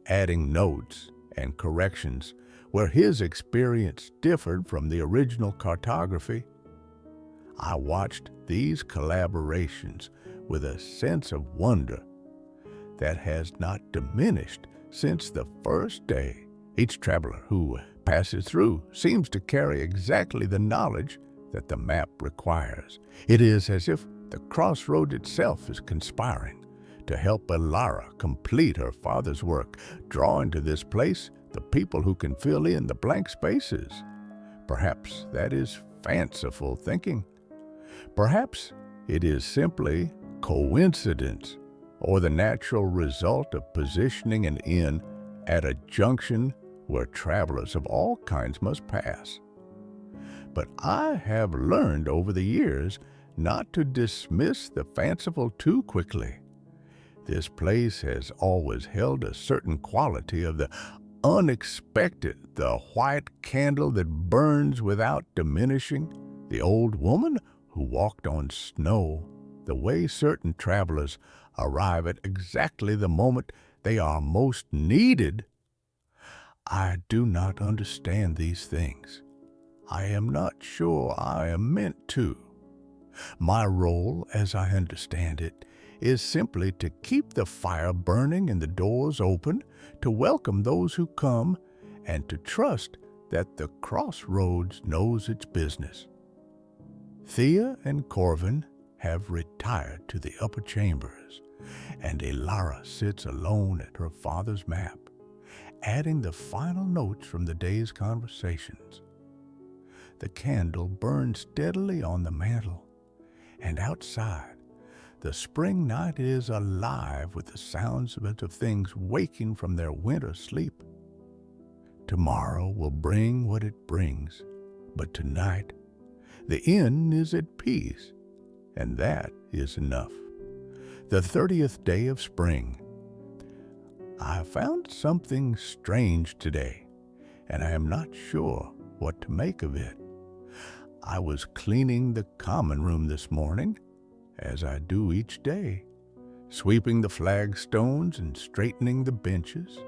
adding notes and corrections where his experience differed from the original cartography. I watched these collaborations with a sense of wonder that has not diminished since the first day. Each traveler who passes through seems to carry exactly the knowledge that the map requires. It is as if the crossroad itself is conspiring to help Elara complete her father's work, drawing to this place the people who can fill in the blank spaces. Perhaps that is fanciful thinking. Perhaps it is simply coincidence, or the natural result of positioning an inn at a junction where travelers of all kinds must pass. But I have learned over the years not to dismiss the fanciful too quickly. This place has always held a certain quality of the unexpected, the white candle that burns without diminishing, the old woman who walked on snow, the way certain travelers arrive at exactly the moment they are most needed. I do not understand these things. I am not sure I am meant to. My role, as I understand it, is simply to keep the fire burning and the doors open, to welcome those who come, and to trust that the crossroads knows its business. Thea and Corvin have retired to the upper chambers, and Elara sits alone at her father's map, adding the final notes from the day's conversations. The candle burns steadily on the mantel, and outside, the spring night is alive with the sounds of things waking from their winter sleep. Tomorrow will bring what it brings, but tonight, the inn is at peace, and that is enough. The 30th day of spring. I found something strange today, and I am not sure what to make of it. I was cleaning the common room this morning, as I do each day, sweeping the flagstones and straightening the benches.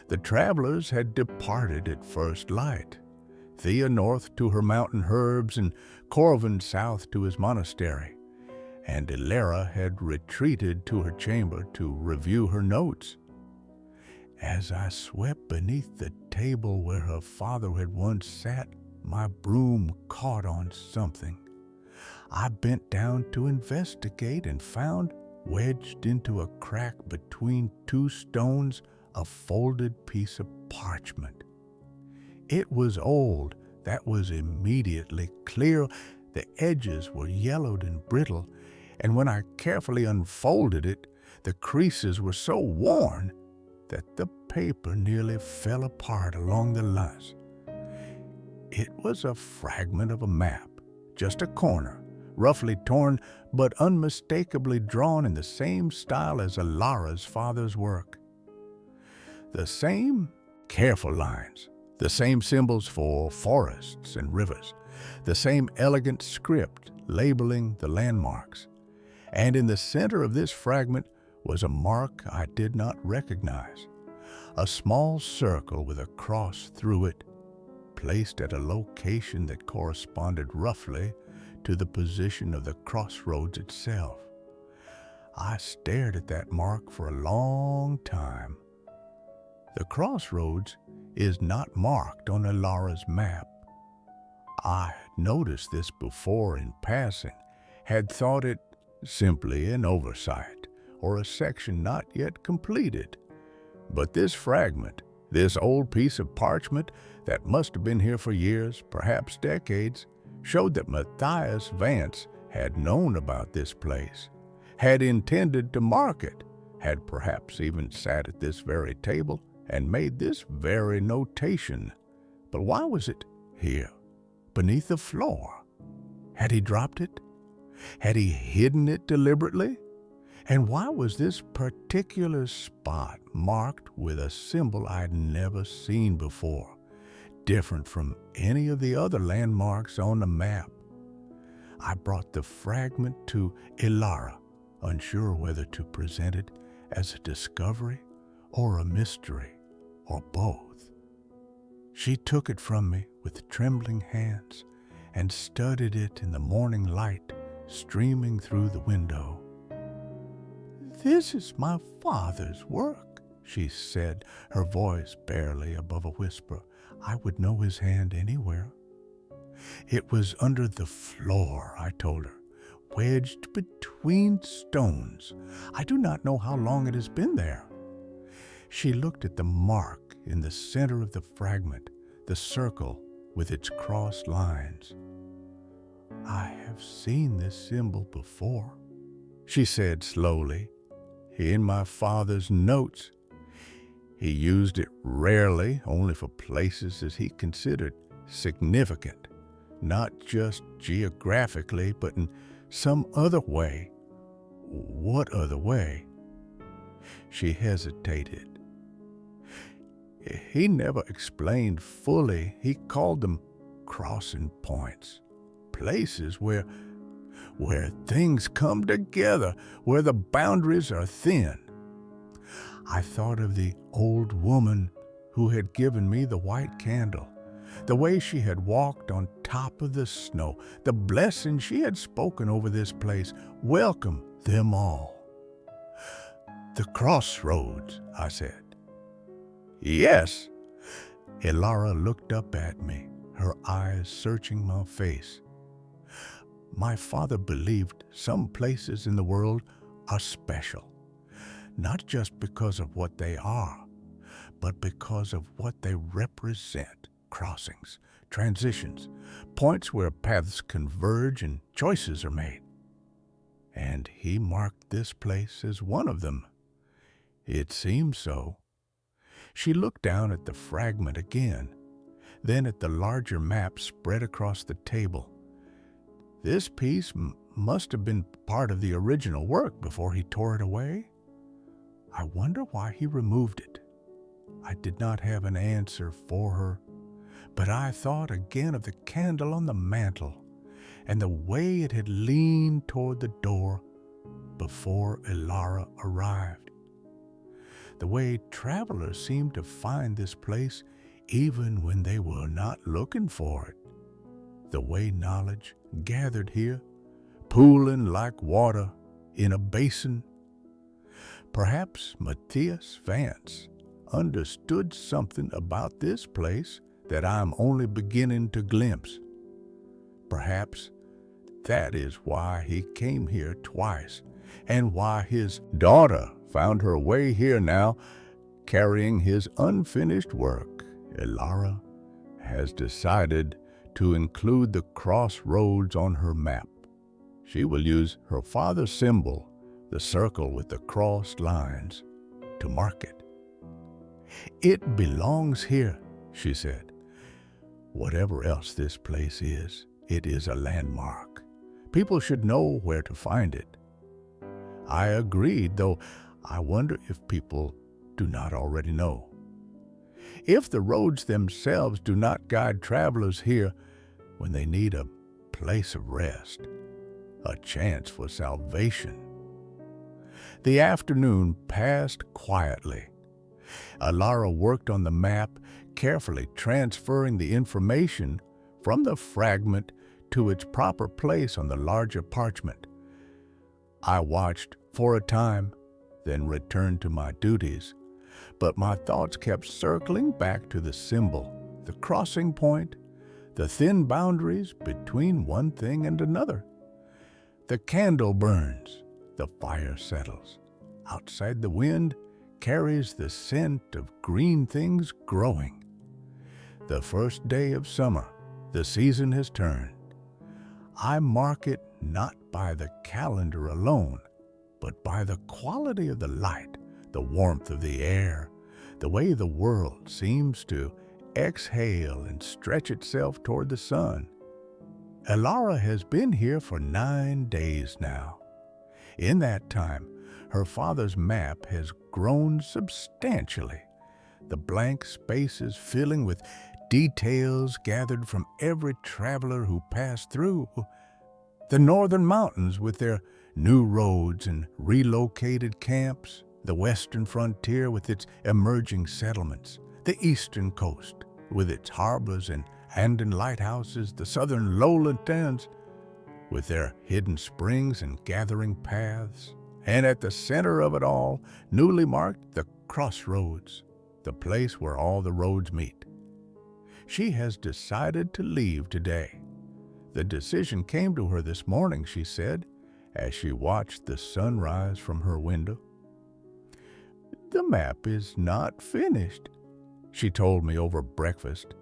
The travelers had departed at first light, Thea north to her mountain herbs and Corvin south to his monastery, and Elara had retreated to her chamber to review her notes. As I swept beneath the table where her father had once sat, my broom caught on something. I bent down to investigate and found, wedged into a crack between two stones, a folded piece of parchment. It was old, that was immediately clear. The edges were yellowed and brittle, and when I carefully unfolded it, the creases were so worn that the paper nearly fell apart along the lines. It was a fragment of a map, just a corner, roughly torn but unmistakably drawn in the same style as Elara's father's work. The same careful lines, the same symbols for forests and rivers, the same elegant script labeling the landmarks. And in the center of this fragment was a mark I did not recognize, a small circle with a cross through it, placed at a location that corresponded roughly to the position of the crossroads itself. I stared at that mark for a long time. The crossroads is not marked on Elara's map. I had noticed this before in passing, had thought it simply an oversight or a section not yet completed. But this fragment, this old piece of parchment that must have been here for years, perhaps decades, showed that Matthias Vance had known about this place, had intended to mark it, had perhaps even sat at this very table and made this very notation. But why was it here, beneath the floor? Had he dropped it? Had he hidden it deliberately? And why was this particular spot marked with a symbol I'd never seen before, different from any of the other landmarks on the map? I brought the fragment to Elara, unsure whether to present it as a discovery or a mystery, or both. She took it from me with trembling hands and studied it in the morning light streaming through the window. "This is my father's work," she said, her voice barely above a whisper. I would know his hand anywhere. "It was under the floor," I told her, "wedged between stones. I do not know how long it has been there." She looked at the mark in the center of the fragment, the circle with its crossed lines. "I have seen this symbol before," she said slowly, "in my father's notes. He used it rarely, only for places as he considered significant, not just geographically, but in some other way." "What other way?" She hesitated. "He never explained fully. He called them crossing points, places where things come together, where the boundaries are thin." I thought of the old woman who had given me the white candle, the way she had walked on top of the snow, the blessing she had spoken over this place, welcome them all. "The crossroads," I said. "Yes." Elara looked up at me, her eyes searching my face. "My father believed some places in the world are special, not just because of what they are, but because of what they represent: crossings, transitions, points where paths converge and choices are made. And he marked this place as one of them. It seems so." She looked down at the fragment again, then at the larger map spread across the table. "This piece must have been part of the original work before he tore it away. I wonder why he removed it." I did not have an answer for her, but I thought again of the candle on the mantel and the way it had leaned toward the door before Elara arrived. The way travelers seemed to find this place even when they were not looking for it. The way knowledge gathered here, pooling like water in a basin. Perhaps Matthias Vance understood something about this place that I'm only beginning to glimpse. Perhaps that is why he came here twice, and why his daughter found her way here now, carrying his unfinished work. Elara has decided to include the crossroads on her map. She will use her father's symbol, the circle with the crossed lines, to mark it. "It belongs here," she said. "Whatever else this place is, it is a landmark. People should know where to find it." I agreed, though I wonder if people do not already know. If the roads themselves do not guide travelers here when they need a place of rest, a chance for salvation. The afternoon passed quietly. Elara worked on the map, carefully transferring the information from the fragment to its proper place on the larger parchment. I watched for a time, then returned to my duties, but my thoughts kept circling back to the symbol, the crossing point, the thin boundaries between one thing and another. The candle burns, the fire settles. Outside the wind carries the scent of green things growing. The first day of summer, the season has turned. I mark it not by the calendar alone, but by the quality of the light, the warmth of the air, the way the world seems to exhale and stretch itself toward the sun. Elara has been here for 9 days now. In that time, her father's map has grown substantially, the blank spaces filling with details gathered from every traveler who passed through. The northern mountains with their new roads and relocated camps, the western frontier with its emerging settlements, the eastern coast with its harbors and Anden lighthouses, the southern lowland towns with their hidden springs and gathering paths, and at the center of it all, newly marked, the crossroads, the place where all the roads meet. She has decided to leave today. The decision came to her this morning, she said, as she watched the sunrise from her window. The map is not finished, she told me over breakfast,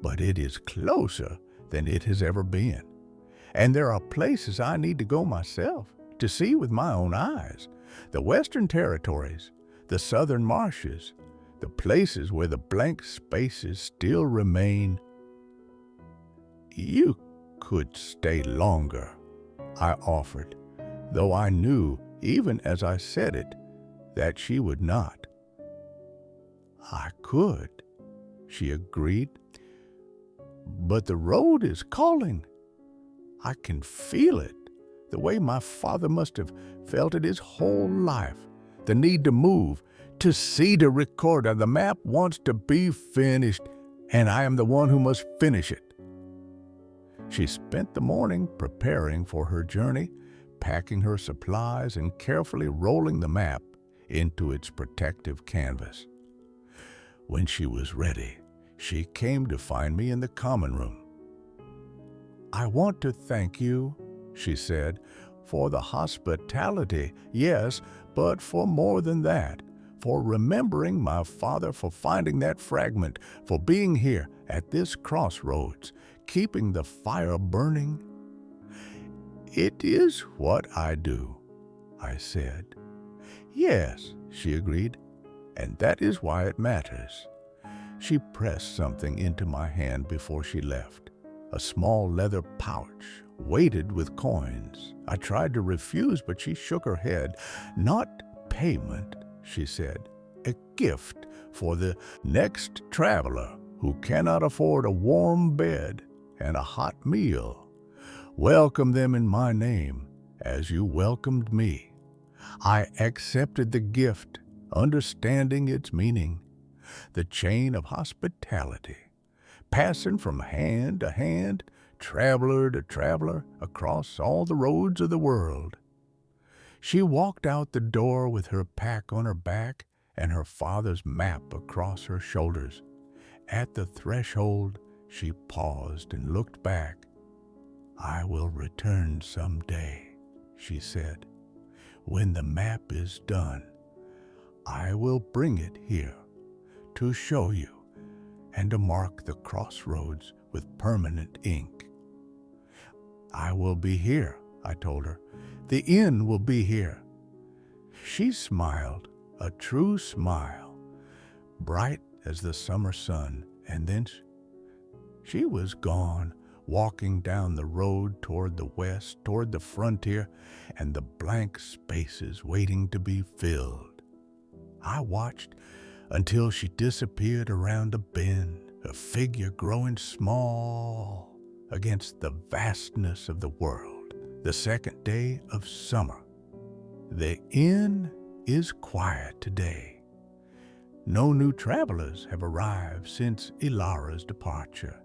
but it is closer than it has ever been. And there are places I need to go myself to see with my own eyes. The Western Territories, the Southern Marshes, the places where the blank spaces still remain. You could stay longer, I offered, though I knew, even as I said it, that she would not. I could, she agreed, but the road is calling. I can feel it, the way my father must have felt it his whole life, the need to move, to see, to record. The map wants to be finished, and I am the one who must finish it. She spent the morning preparing for her journey, packing her supplies and carefully rolling the map into its protective canvas. When she was ready, she came to find me in the common room. I want to thank you, she said, for the hospitality, yes, but for more than that, for remembering my father, for finding that fragment, for being here at this crossroads, keeping the fire burning. It is what I do, I said. Yes, she agreed, and that is why it matters. She pressed something into my hand before she left, a small leather pouch weighted with coins. I tried to refuse, but she shook her head. Not payment, she said, a gift for the next traveler who cannot afford a warm bed and a hot meal. Welcome them in my name, as you welcomed me. I accepted the gift, understanding its meaning, the chain of hospitality, passing from hand to hand, traveler to traveler, across all the roads of the world. She walked out the door with her pack on her back and her father's map across her shoulders. At the threshold, she paused and looked back. I will return someday, she said. When the map is done, I will bring it here to show you and to mark the crossroads with permanent ink. I will be here, I told her. The inn will be here. She smiled, a true smile, bright as the summer sun, and then she was gone, walking down the road toward the west, toward the frontier, and the blank spaces waiting to be filled. I watched until she disappeared around a bend, a figure growing small against the vastness of the world. The second day of summer. The inn is quiet today. No new travelers have arrived since Elara's departure,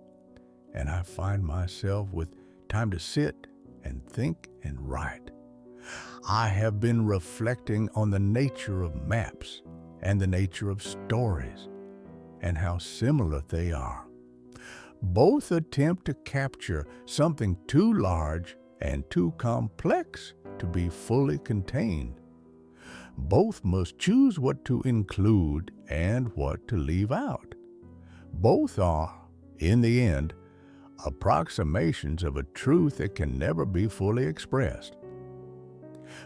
and I find myself with time to sit and think and write. I have been reflecting on the nature of maps and the nature of stories and how similar they are. Both attempt to capture something too large and too complex to be fully contained. Both must choose what to include and what to leave out. Both are, in the end, approximations of a truth that can never be fully expressed.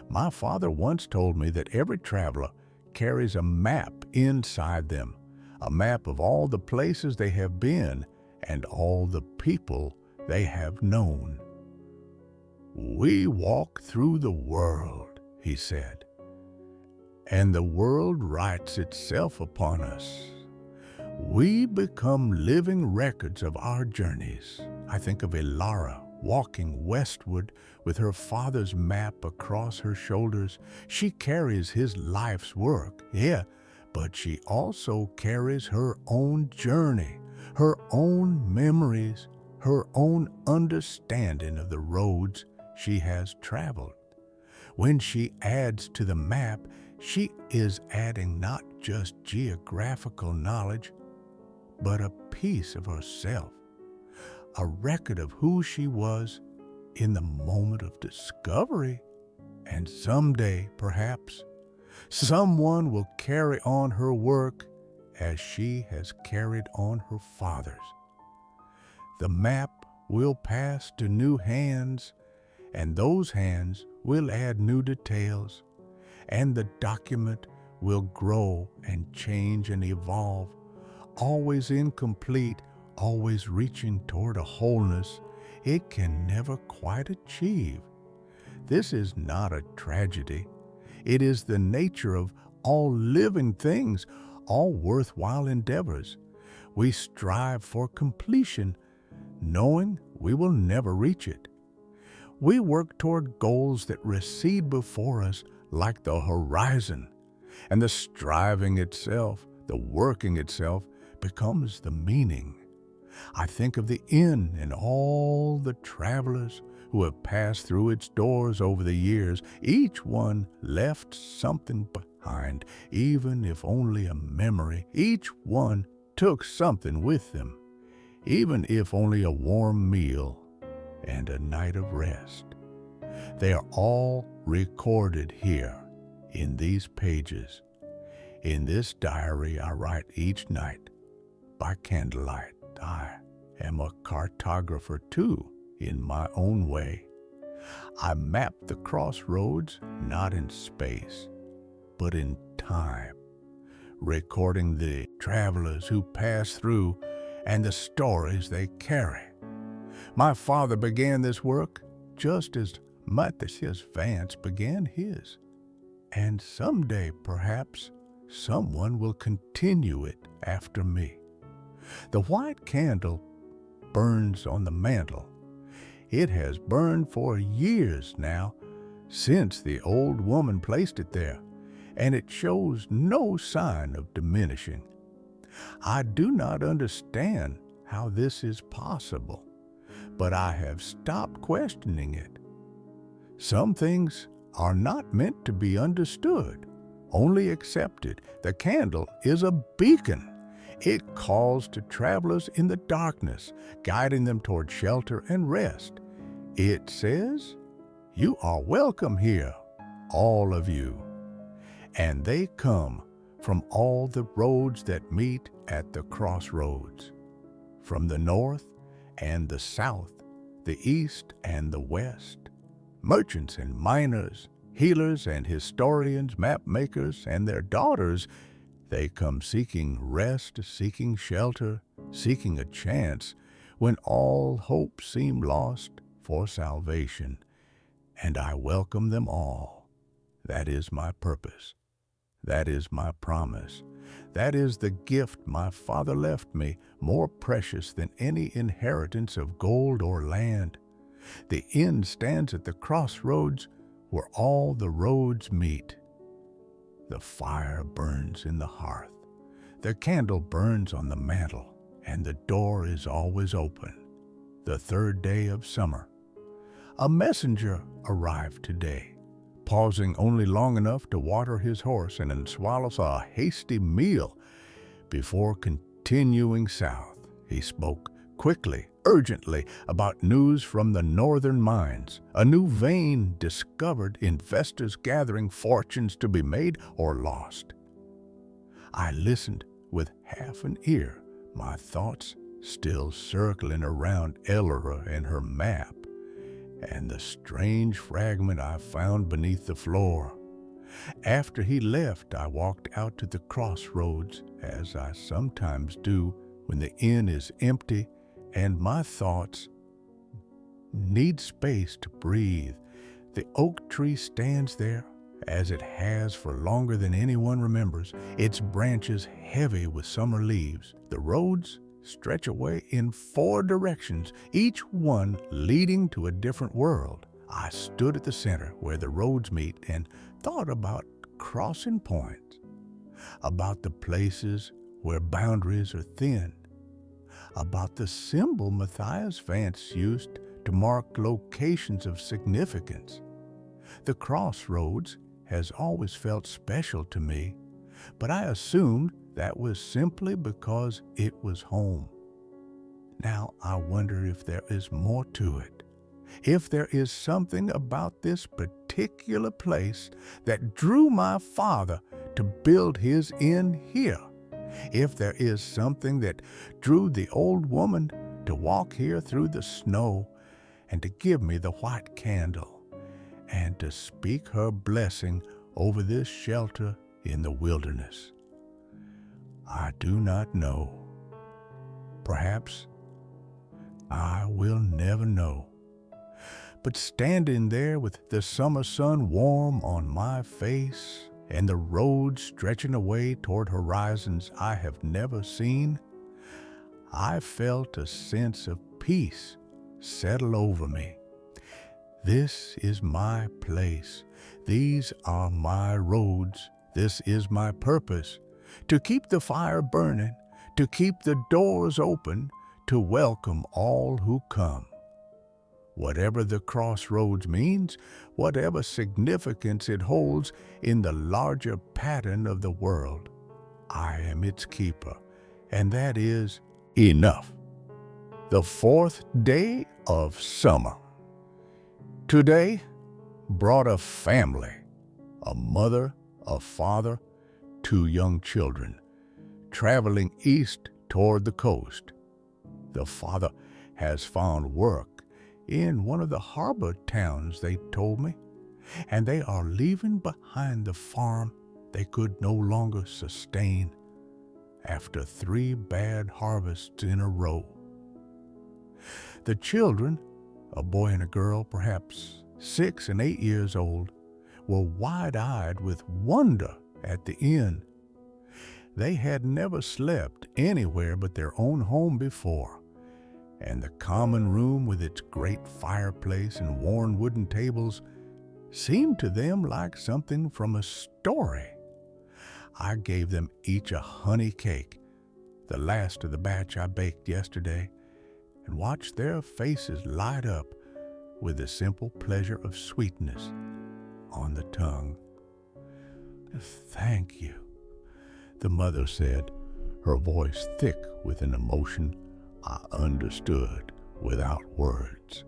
My father once told me that every traveler carries a map inside them, a map of all the places they have been and all the people they have known. We walk through the world, he said, and the world writes itself upon us. We become living records of our journeys. I think of Elara walking westward with her father's map across her shoulders. She carries his life's work, but she also carries her own journey, her own memories, her own understanding of the roads she has traveled. When she adds to the map, she is adding not just geographical knowledge, but a piece of herself, a record of who she was in the moment of discovery. And someday, perhaps, someone will carry on her work as she has carried on her father's. The map will pass to new hands, and those hands will add new details, and the document will grow and change and evolve, always incomplete, always reaching toward a wholeness it can never quite achieve. This is not a tragedy. It is the nature of all living things, all worthwhile endeavors. We strive for completion, knowing we will never reach it. We work toward goals that recede before us like the horizon, and the striving itself, the working itself, becomes the meaning. I think of the inn and all the travelers who have passed through its doors over the years. Each one left something behind, even if only a memory. Each one took something with them, even if only a warm meal and a night of rest. They are all recorded here in these pages. In this diary I write each night by candlelight. I am a cartographer too, in my own way. I map the crossroads not in space, but in time, recording the travelers who pass through and the stories they carry. My father began this work just as Matthias Vance began his. And someday, perhaps, someone will continue it after me. The white candle burns on the mantle. It has burned for years now, since the old woman placed it there, and it shows no sign of diminishing. I do not understand how this is possible, but I have stopped questioning it. Some things are not meant to be understood, only accepted. The candle is a beacon. It calls to travelers in the darkness, guiding them toward shelter and rest. It says, "You are welcome here, all of you." And they come from all the roads that meet at the crossroads, from the north and the south, the east and the west. Merchants and miners, healers and historians, mapmakers and their daughters, they come seeking rest, seeking shelter, seeking a chance when all hope seemed lost for salvation. And I welcome them all. That is my purpose. That is my promise. That is the gift my father left me, more precious than any inheritance of gold or land. The inn stands at the crossroads where all the roads meet. The fire burns in the hearth. The candle burns on the mantle, and the door is always open. The third day of summer, A messenger arrived today, pausing only long enough to water his horse and then swallow a hasty meal before continuing south. He spoke quickly, urgently, about news from the northern mines, a new vein discovered, investors gathering, fortunes to be made or lost. I listened with half an ear, my thoughts still circling around Elara and her map, and the strange fragment I found beneath the floor. After he left, I walked out to the crossroads, as I sometimes do when the inn is empty and my thoughts need space to breathe. The oak tree stands there, as it has for longer than anyone remembers, its branches heavy with summer leaves. The roads stretch away in 4 directions, each one leading to a different world. I stood at the center where the roads meet and thought about crossing points, about the places where boundaries are thin, about the symbol Matthias Vance used to mark locations of significance. The crossroads has always felt special to me, but I assumed that was simply because it was home. Now I wonder if there is more to it, if there is something about this particular place that drew my father to build his inn here, if there is something that drew the old woman to walk here through the snow and to give me the white candle and to speak her blessing over this shelter in the wilderness. I do not know. Perhaps I will never know. But standing there with the summer sun warm on my face and the road stretching away toward horizons I have never seen, I felt a sense of peace settle over me. This is my place. These are my roads. This is my purpose, to keep the fire burning, to keep the doors open, to welcome all who come. Whatever the crossroads means, whatever significance it holds in the larger pattern of the world, I am its keeper, and that is enough. The 4th day of summer. Today brought a family, a mother, a father, 2 young children, traveling east toward the coast. The father has found work in one of the harbor towns, they told me, and they are leaving behind the farm they could no longer sustain after 3 bad harvests in a row. The children, a boy and a girl, perhaps 6 and 8 years old, were wide-eyed with wonder at the inn. They had never slept anywhere but their own home before, and the common room with its great fireplace and worn wooden tables seemed to them like something from a story. I gave them each a honey cake, the last of the batch I baked yesterday, and watched their faces light up with the simple pleasure of sweetness on the tongue. "Thank you," the mother said, her voice thick with an emotion I understood without words.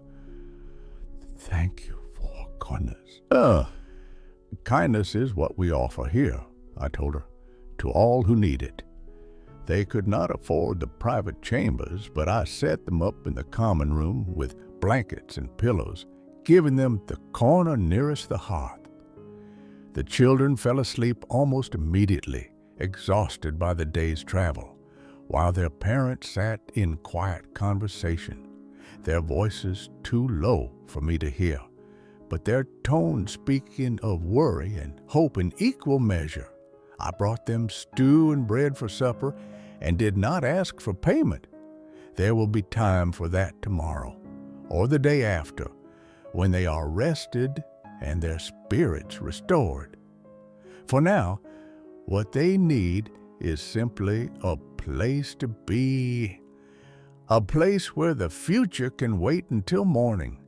"Thank you for kindness." Kindness is what we offer here," I told her, "to all who need it. They could not afford the private chambers, but I set them up in the common room with blankets and pillows, giving them the corner nearest the hearth. The children fell asleep almost immediately, exhausted by the day's travel, while their parents sat in quiet conversation, their voices too low for me to hear, but their tone speaking of worry and hope in equal measure. I brought them stew and bread for supper and did not ask for payment. There will be time for that tomorrow, or the day after, when they are rested and their spirits restored. For now, what they need is simply a place to be, a place where the future can wait until morning.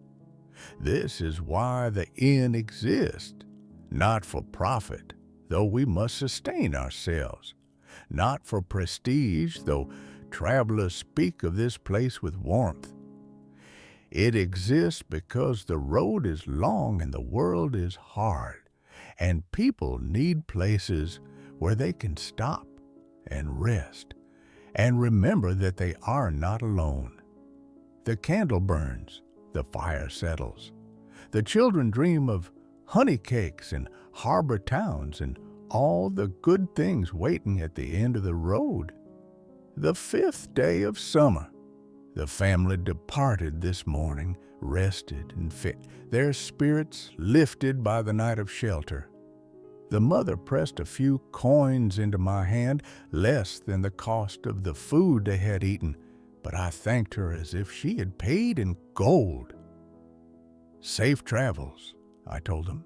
This is why the inn exists, not for profit, though we must sustain ourselves, not for prestige, though travelers speak of this place with warmth. It exists because the road is long and the world is hard, and people need places where they can stop and rest and remember that they are not alone. The candle burns, the fire settles. The children dream of honey cakes and harbor towns and all the good things waiting at the end of the road. The 5th day of summer. The family departed this morning, rested and fit, their spirits lifted by the night of shelter. The mother pressed a few coins into my hand, less than the cost of the food they had eaten, but I thanked her as if she had paid in gold. Safe travels, I told them.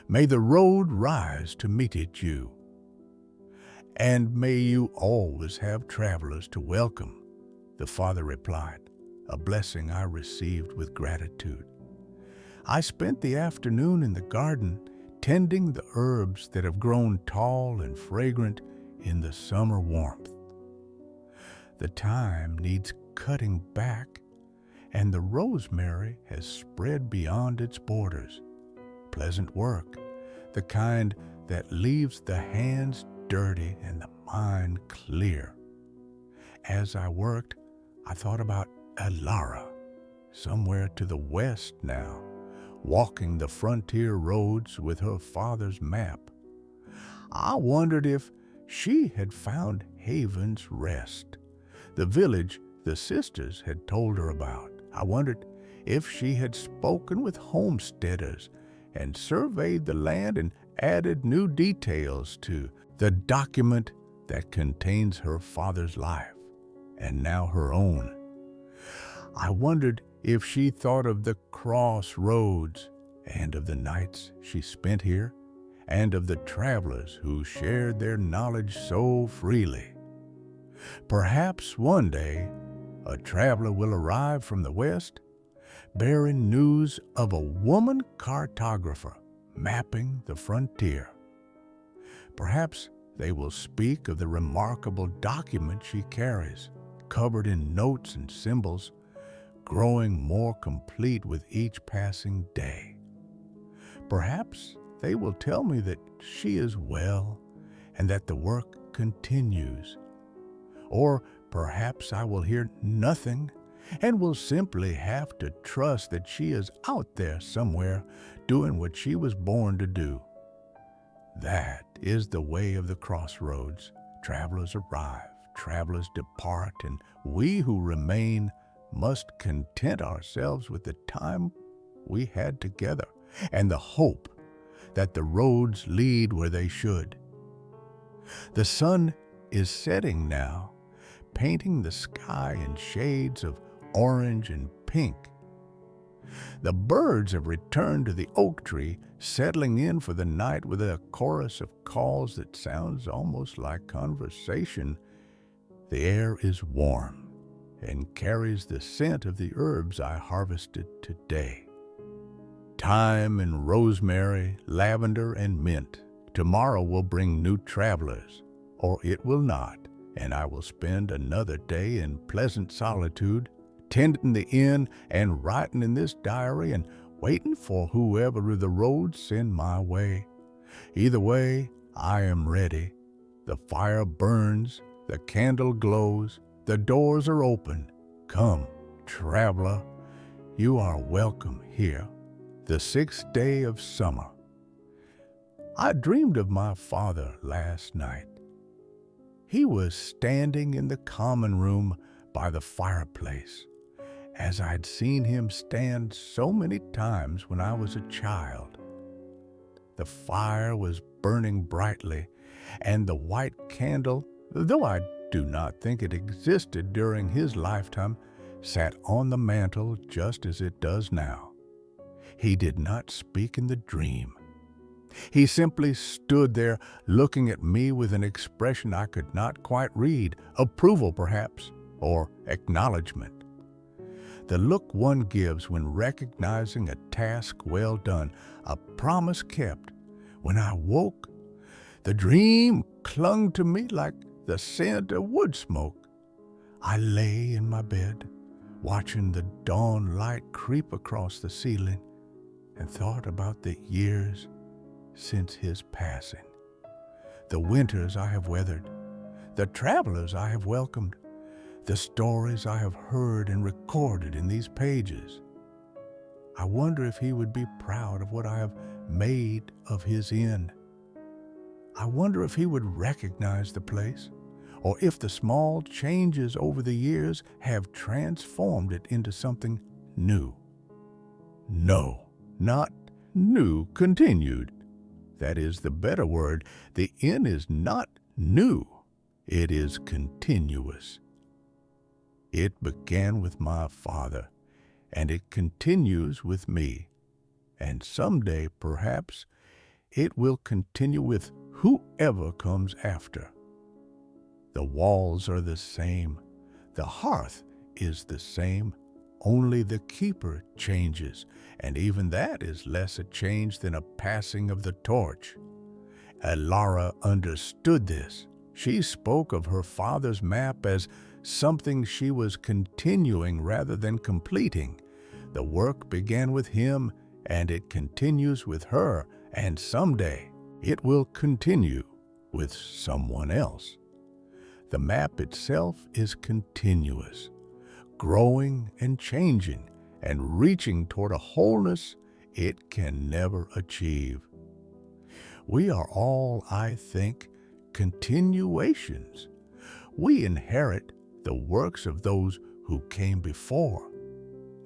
May the road rise to meet it you. And may you always have travelers to welcome, the father replied, a blessing I received with gratitude. I spent the afternoon in the garden tending the herbs that have grown tall and fragrant in the summer warmth. The thyme needs cutting back, and the rosemary has spread beyond its borders. Pleasant work, the kind that leaves the hands dirty and the mind clear. As I worked, I thought about Elara, somewhere to the west now, walking the frontier roads with her father's map. I wondered if she had found Haven's Rest, the village the sisters had told her about. I wondered if she had spoken with homesteaders and surveyed the land and added new details to the document that contains her father's life, and now her own. I wondered if she thought of the crossroads and of the nights she spent here, and of the travelers who shared their knowledge so freely. Perhaps one day a traveler will arrive from the west, bearing news of a woman cartographer mapping the frontier. Perhaps they will speak of the remarkable document she carries, covered in notes and symbols, growing more complete with each passing day. Perhaps they will tell me that she is well and that the work continues. Or perhaps I will hear nothing and will simply have to trust that she is out there somewhere doing what she was born to do. That is the way of the crossroads. Travelers arrive, travelers depart, and we who remain must content ourselves with the time we had together and the hope that the roads lead where they should. The sun is setting now, painting the sky in shades of orange and pink. The birds have returned to the oak tree, settling in for the night with a chorus of calls that sounds almost like conversation. The air is warm and carries the scent of the herbs I harvested today. Thyme and rosemary, lavender and mint. Tomorrow will bring new travelers, or it will not, and I will spend another day in pleasant solitude, tending the inn and writing in this diary and waiting for whoever the roads send my way. Either way, I am ready. The fire burns, the candle glows, the doors are open. Come, traveler, you are welcome here. The 6th day of summer. I dreamed of my father last night. He was standing in the common room by the fireplace, as I'd seen him stand so many times when I was a child. The fire was burning brightly, and the white candle, though I do not think it existed during his lifetime, sat on the mantel just as it does now. He did not speak in the dream. He simply stood there looking at me with an expression I could not quite read, approval perhaps, or acknowledgement. the look one gives when recognizing a task well done, a promise kept. When I woke, the dream clung to me like the scent of wood smoke. I lay in my bed, watching the dawn light creep across the ceiling, and thought about the years since his passing, the winters I have weathered, the travelers I have welcomed, the stories I have heard and recorded in these pages. I wonder if he would be proud of what I have made of his inn. I wonder if he would recognize the place, or if the small changes over the years have transformed it into something new. No, not new continued. That is the better word. The inn is not new. It is continuous. It began with my father, and it continues with me. And someday, perhaps, it will continue with whoever comes after. The walls are the same. The hearth is the same. Only the keeper changes, and even that is less a change than a passing of the torch. Elara understood this. She spoke of her father's map as something she was continuing rather than completing. The work began with him, and it continues with her, and someday it will continue with someone else. The map itself is continuous, growing and changing and reaching toward a wholeness it can never achieve. We are all, I think, continuations. We inherit the works of those who came before,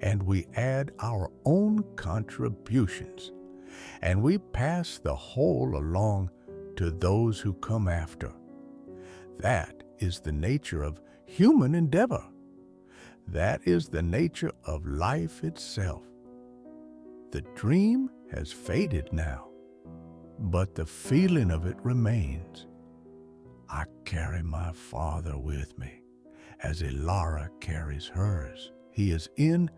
and we add our own contributions, and we pass the whole along to those who come after. That is the nature of human endeavor. That is the nature of life itself. The dream has faded now, but the feeling of it remains. I carry my father with me, as Elara carries hers. He is in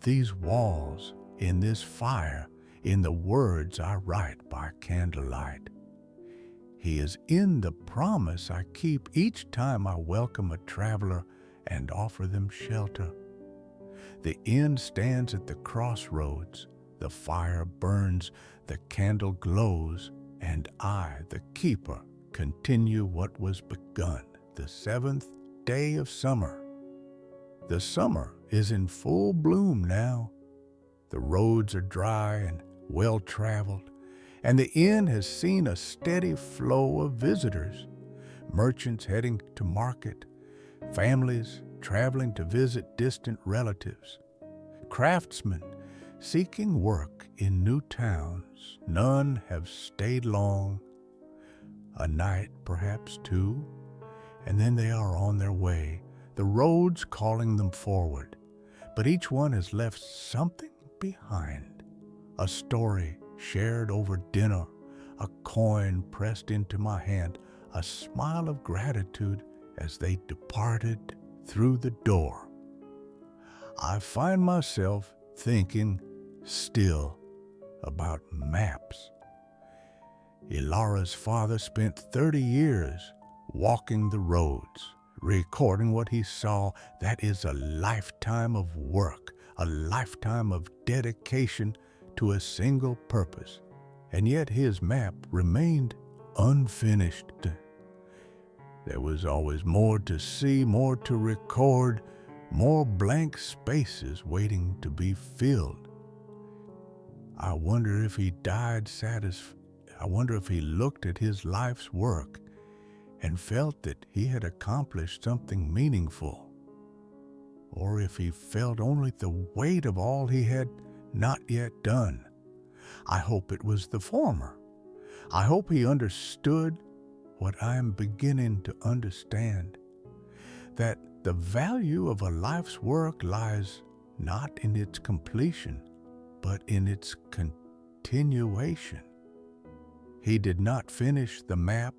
these walls, in this fire, in the words I write by candlelight. He is in the promise I keep each time I welcome a traveler and offer them shelter. The inn stands at the crossroads. The fire burns, the candle glows, and I, the keeper, continue what was begun, the seventh day of summer. The summer is in full bloom now. The roads are dry and well-traveled, and the inn has seen a steady flow of visitors, merchants heading to market, families traveling to visit distant relatives, craftsmen seeking work in new towns. None have stayed long, a night, perhaps two, and then they are on their way, the roads calling them forward. But each one has left something behind, a story shared over dinner, a coin pressed into my hand, a smile of gratitude as they departed through the door. I find myself thinking still about maps. Elara's father spent 30 years walking the roads, recording what he saw. That is a lifetime of work, a lifetime of dedication to a single purpose. And yet his map remained unfinished. There was always more to see, more to record, more blank spaces waiting to be filled. I wonder if he died satisfied. I wonder if he looked at his life's work and felt that he had accomplished something meaningful, or if he felt only the weight of all he had not yet done. I hope it was the former. I hope he understood what I am beginning to understand, that the value of a life's work lies not in its completion, but in its continuation. He did not finish the map,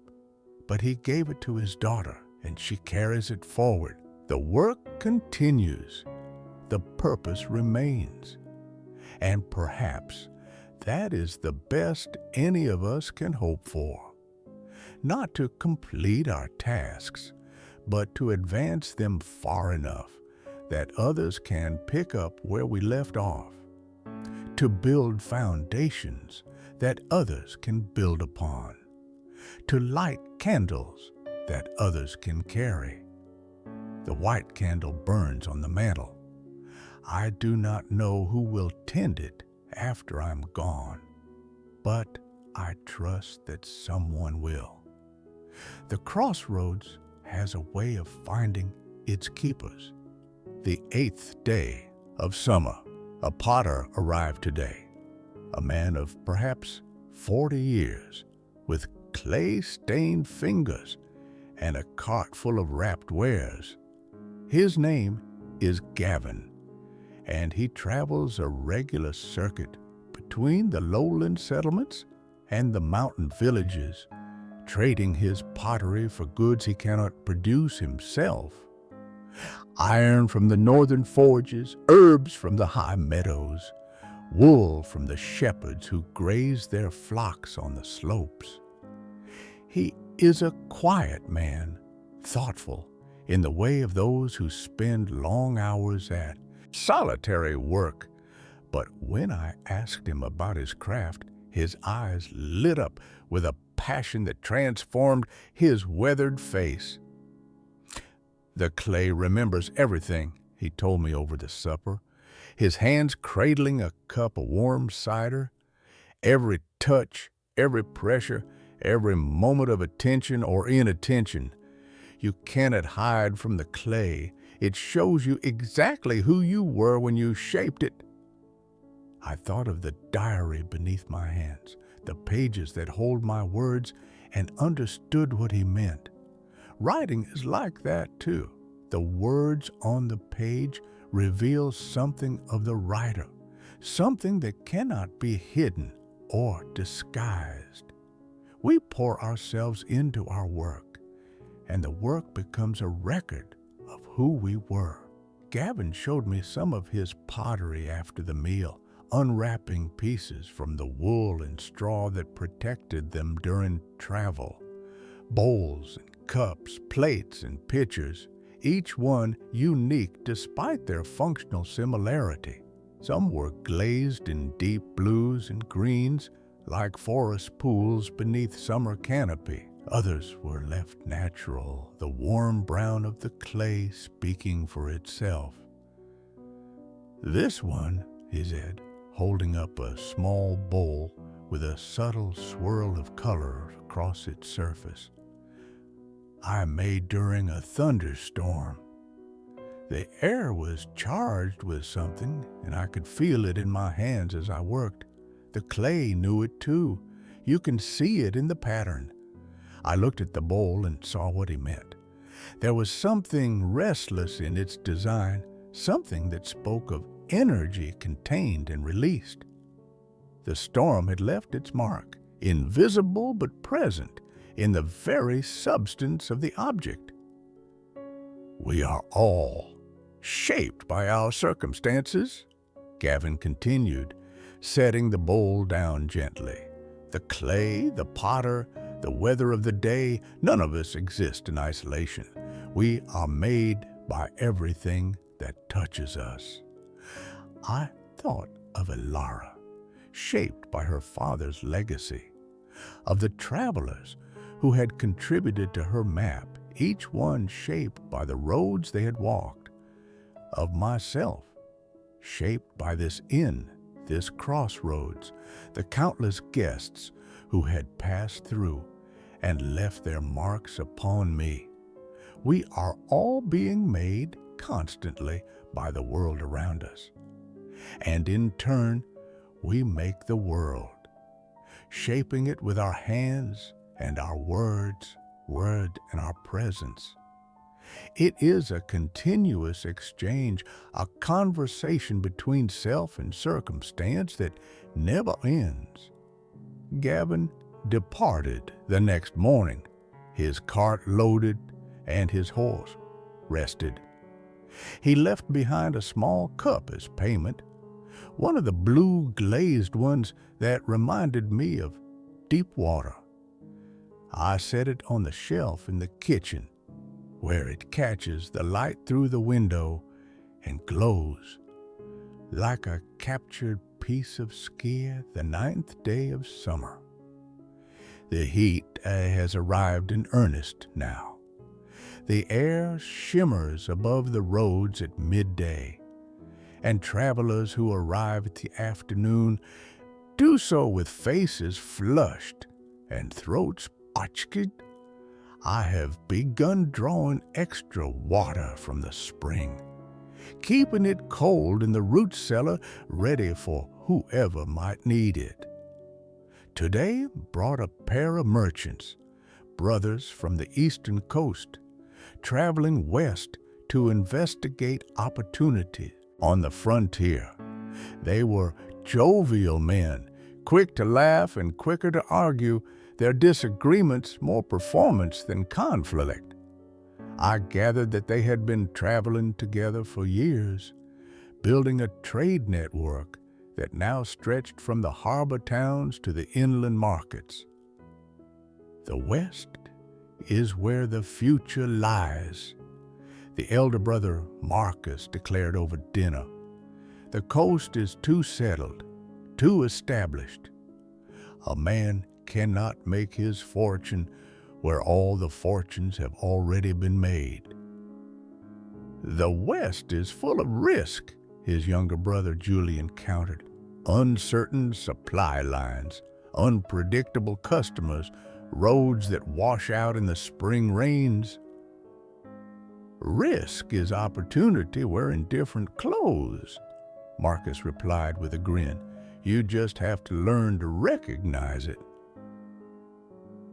but he gave it to his daughter, and she carries it forward. The work continues. the purpose remains. And perhaps that is the best any of us can hope for. Not to complete our tasks, but to advance them far enough that others can pick up where we left off. To build foundations that others can build upon. To light candles that others can carry. The white candle burns on the mantle. I do not know who will tend it after I'm gone, but I trust that someone will. The crossroads has a way of finding its keepers. The 8th day of summer, a potter arrived today, a man of perhaps 40 years, with clay-stained fingers and a cart full of wrapped wares. His name is Gavin, and he travels a regular circuit between the lowland settlements and the mountain villages, trading his pottery for goods he cannot produce himself. Iron from the northern forges, herbs from the high meadows, wool from the shepherds who graze their flocks on the slopes. He is a quiet man, thoughtful in the way of those who spend long hours at solitary work. But when I asked him about his craft, his eyes lit up with a passion that transformed his weathered face. The clay remembers everything, he told me over the supper, his hands cradling a cup of warm cider. Every touch, every pressure, every moment of attention or inattention. You cannot hide from the clay. It shows you exactly who you were when you shaped it. I thought of the diary beneath my hands, the pages that hold my words, and understood what he meant. Writing is like that too. The words on the page reveal something of the writer, something that cannot be hidden or disguised. We pour ourselves into our work, and the work becomes a record of who we were. Gavin showed me some of his pottery after the meal, unwrapping pieces from the wool and straw that protected them during travel. Bowls and cups, plates and pitchers, each one unique despite their functional similarity. Some were glazed in deep blues and greens, like forest pools beneath summer canopy. Others were left natural, the warm brown of the clay speaking for itself. This one, he said, holding up a small bowl with a subtle swirl of color across its surface, I made during a thunderstorm. The air was charged with something, and I could feel it in my hands as I worked. The clay knew it too. You can see it in the pattern. I looked at the bowl and saw what he meant. There was something restless in its design, something that spoke of energy contained and released. The storm had left its mark, invisible but present in the very substance of the object. We are all shaped by our circumstances, Gavin continued, setting the bowl down gently. The clay, the potter, the weather of the day, none of us exist in isolation. We are made by everything that touches us. I thought of Elara, shaped by her father's legacy, of the travelers who had contributed to her map, each one shaped by the roads they had walked, of myself, shaped by this inn, this crossroads, the countless guests who had passed through and left their marks upon me. We are all being made constantly by the world around us. And in turn, we make the world, shaping it with our hands and our words, word and our presence. It is a continuous exchange, a conversation between self and circumstance that never ends. Gavin departed the next morning, his cart loaded and his horse rested. He left behind a small cup as payment, one of the blue glazed ones that reminded me of deep water. I set it on the shelf in the kitchen, where it catches the light through the window and glows like a captured piece of skier the 9th day of summer. The heat has arrived in earnest now. The air shimmers above the roads at midday, and travelers who arrive at the afternoon do so with faces flushed and throats parched. I have begun drawing extra water from the spring, keeping it cold in the root cellar ready for whoever might need it. Today brought a pair of merchants, brothers from the eastern coast, traveling west to investigate opportunity on the frontier. They were jovial men, quick to laugh and quicker to argue, their disagreements more performance than conflict. I gathered that they had been traveling together for years, building a trade network that now stretched from the harbor towns to the inland markets. The West is where the future lies, the elder brother Marcus declared over dinner. The coast is too settled, too established. A man cannot make his fortune where all the fortunes have already been made. The West is full of risk, his younger brother Julian countered. Uncertain supply lines, unpredictable customers, roads that wash out in the spring rains. Risk is opportunity wearing different clothes, Marcus replied with a grin. You just have to learn to recognize it.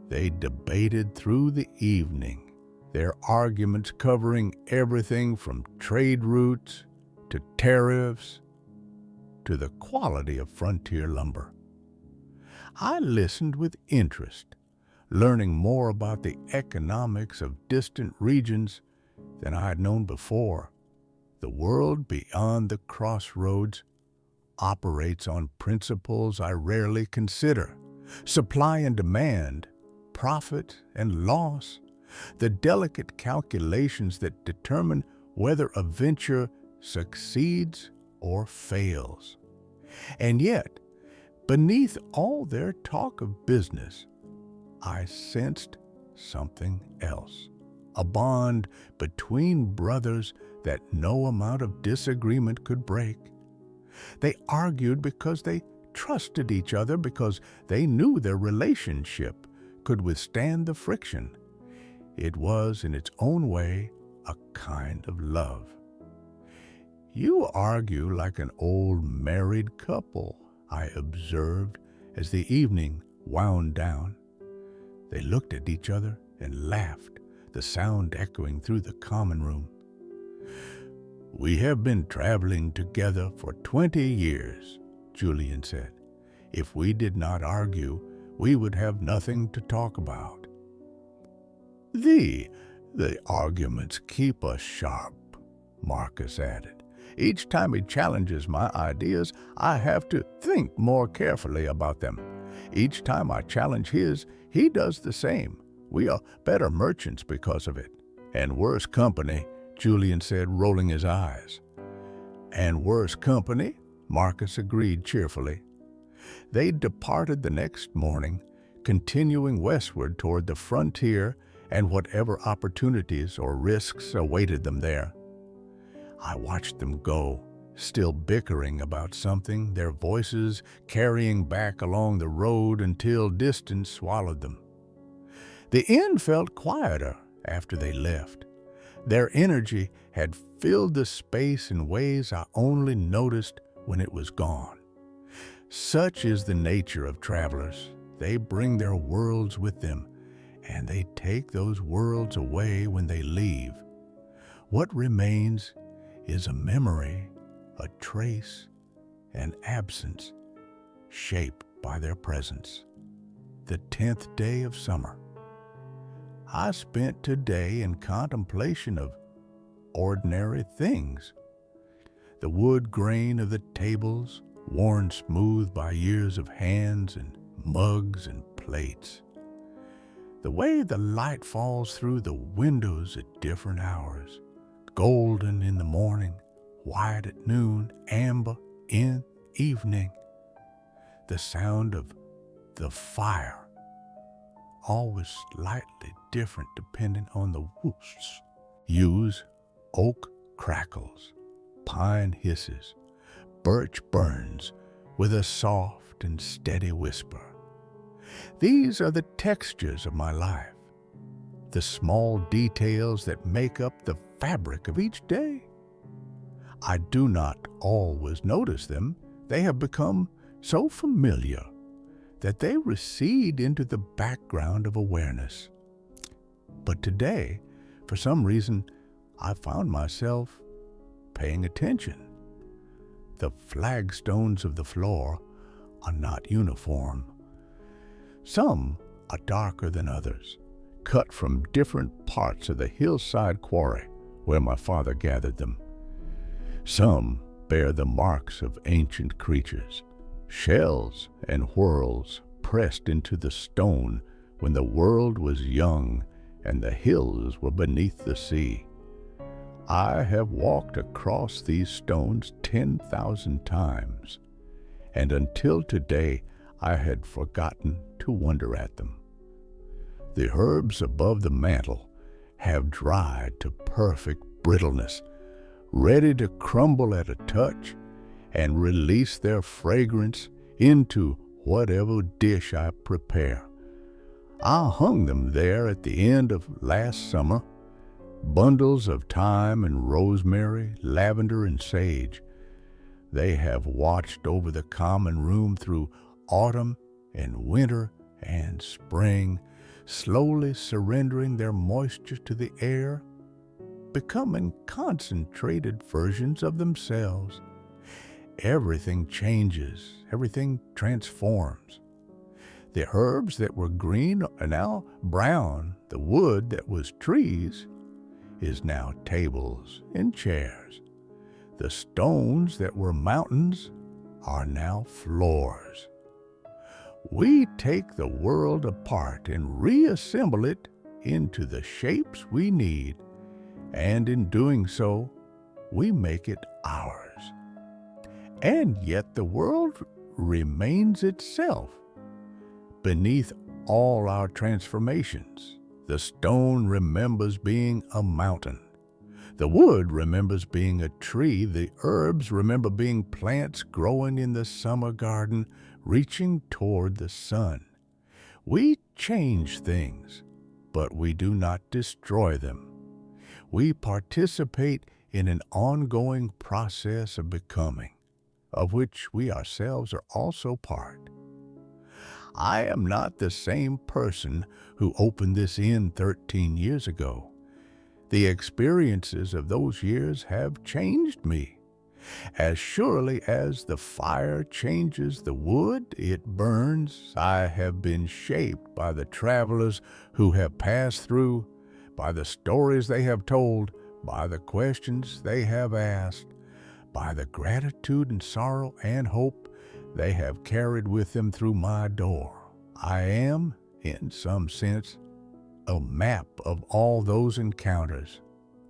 They debated through the evening, their arguments covering everything from trade routes to tariffs to the quality of frontier lumber. I listened with interest, learning more about the economics of distant regions than I had known before. The world beyond the crossroads operates on principles I rarely consider: supply and demand, profit and loss, the delicate calculations that determine whether a venture succeeds or fails. And yet, beneath all their talk of business, I sensed something else, a bond between brothers that no amount of disagreement could break. They argued because they trusted each other, because they knew their relationship could withstand the friction. It was, in its own way, a kind of love. You argue like an old married couple, I observed as the evening wound down. They looked at each other and laughed, the sound echoing through the common room. We have been traveling together for 20 years, Julian said. If we did not argue, we would have nothing to talk about. The arguments keep us sharp, Marcus added. Each time he challenges my ideas, I have to think more carefully about them. Each time I challenge his, he does the same. We are better merchants because of it. And worse company, Julian said, rolling his eyes. And worse company, Marcus agreed cheerfully. They departed the next morning, continuing westward toward the frontier and whatever opportunities or risks awaited them there. I watched them go, still bickering about something, their voices carrying back along the road until distance swallowed them. The inn felt quieter after they left. Their energy had filled the space in ways I only noticed when it was gone. Such is the nature of travelers. They bring their worlds with them, and they take those worlds away when they leave. What remains is a memory, a trace, an absence, shaped by their presence. The 10th day of summer. I spent today in contemplation of ordinary things. The wood grain of the tables, worn smooth by years of hands and mugs and plates. The way the light falls through the windows at different hours, golden in the morning, white at noon, amber in evening. The sound of the fire, always slightly different depending on the whoosh. Yews, oak crackles, pine hisses, birch burns with a soft and steady whisper. These are the textures of my life, the small details that make up the fabric of each day. I do not always notice them. They have become so familiar that they recede into the background of awareness. But today, for some reason, I found myself paying attention. The flagstones of the floor are not uniform. Some are darker than others, cut from different parts of the hillside quarry where my father gathered them. Some bear the marks of ancient creatures, shells and whorls pressed into the stone when the world was young and the hills were beneath the sea. I have walked across these stones 10,000 times, and until today I had forgotten to wonder at them. The herbs above the mantel have dried to perfect brittleness, ready to crumble at a touch and release their fragrance into whatever dish I prepare. I hung them there at the end of last summer, bundles of thyme and rosemary, lavender and sage. They have watched over the common room through autumn and winter and spring, slowly surrendering their moisture to the air, becoming concentrated versions of themselves. Everything changes, everything transforms. The herbs that were green are now brown. The wood that was trees is now tables and chairs. The stones that were mountains are now floors. We take the world apart and reassemble it into the shapes we need, and in doing so, we make it ours. And yet the world remains itself. Beneath all our transformations, the stone remembers being a mountain. The wood remembers being a tree. The herbs remember being plants growing in the summer garden, reaching toward the sun. We change things, but we do not destroy them. We participate in an ongoing process of becoming, of which we ourselves are also part. I am not the same person who opened this inn 13 years ago. The experiences of those years have changed me. As surely as the fire changes the wood it burns, I have been shaped by the travelers who have passed through, by the stories they have told, by the questions they have asked, by the gratitude and sorrow and hope they have carried with them through my door. I am, in some sense, a map of all those encounters,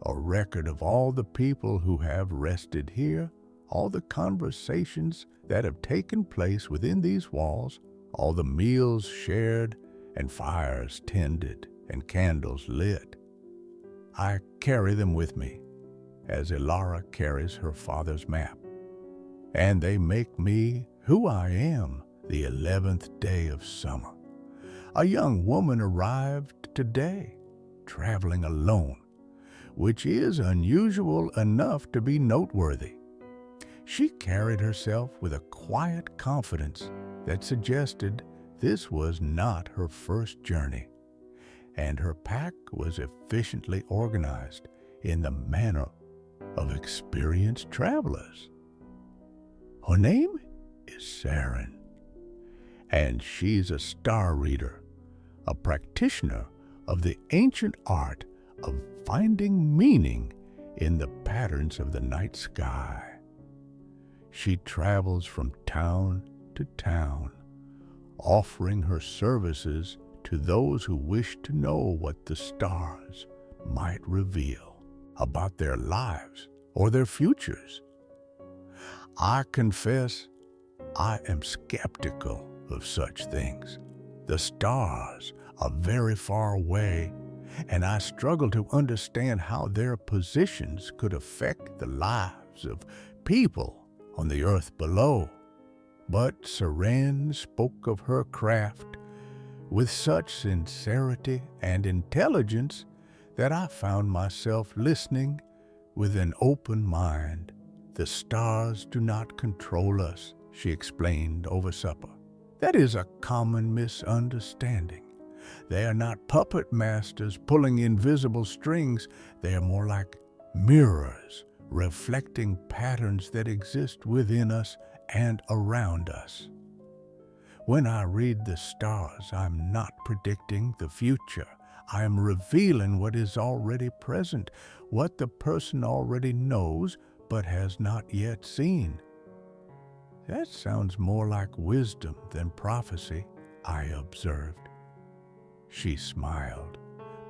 a record of all the people who have rested here, all the conversations that have taken place within these walls, all the meals shared and fires tended and candles lit. I carry them with me, as Elara carries her father's map, and they make me who I am the 11th day of summer. A young woman arrived today, traveling alone, which is unusual enough to be noteworthy. She carried herself with a quiet confidence that suggested this was not her first journey, and her pack was efficiently organized in the manner of experienced travelers. Her name is Saren, and she's a star reader, a practitioner of the ancient art of finding meaning in the patterns of the night sky. She travels from town to town, offering her services to those who wish to know what the stars might reveal about their lives or their futures. I confess I am skeptical of such things. The stars are very far away, and I struggle to understand how their positions could affect the lives of people on the earth below. But Seren spoke of her craft with such sincerity and intelligence that I found myself listening with an open mind. "The stars do not control us," she explained over supper. "That is a common misunderstanding. They are not puppet masters pulling invisible strings. They are more like mirrors, reflecting patterns that exist within us and around us. When I read the stars, I'm not predicting the future. I am revealing what is already present, what the person already knows but has not yet seen." "That sounds more like wisdom than prophecy," I observed. She smiled.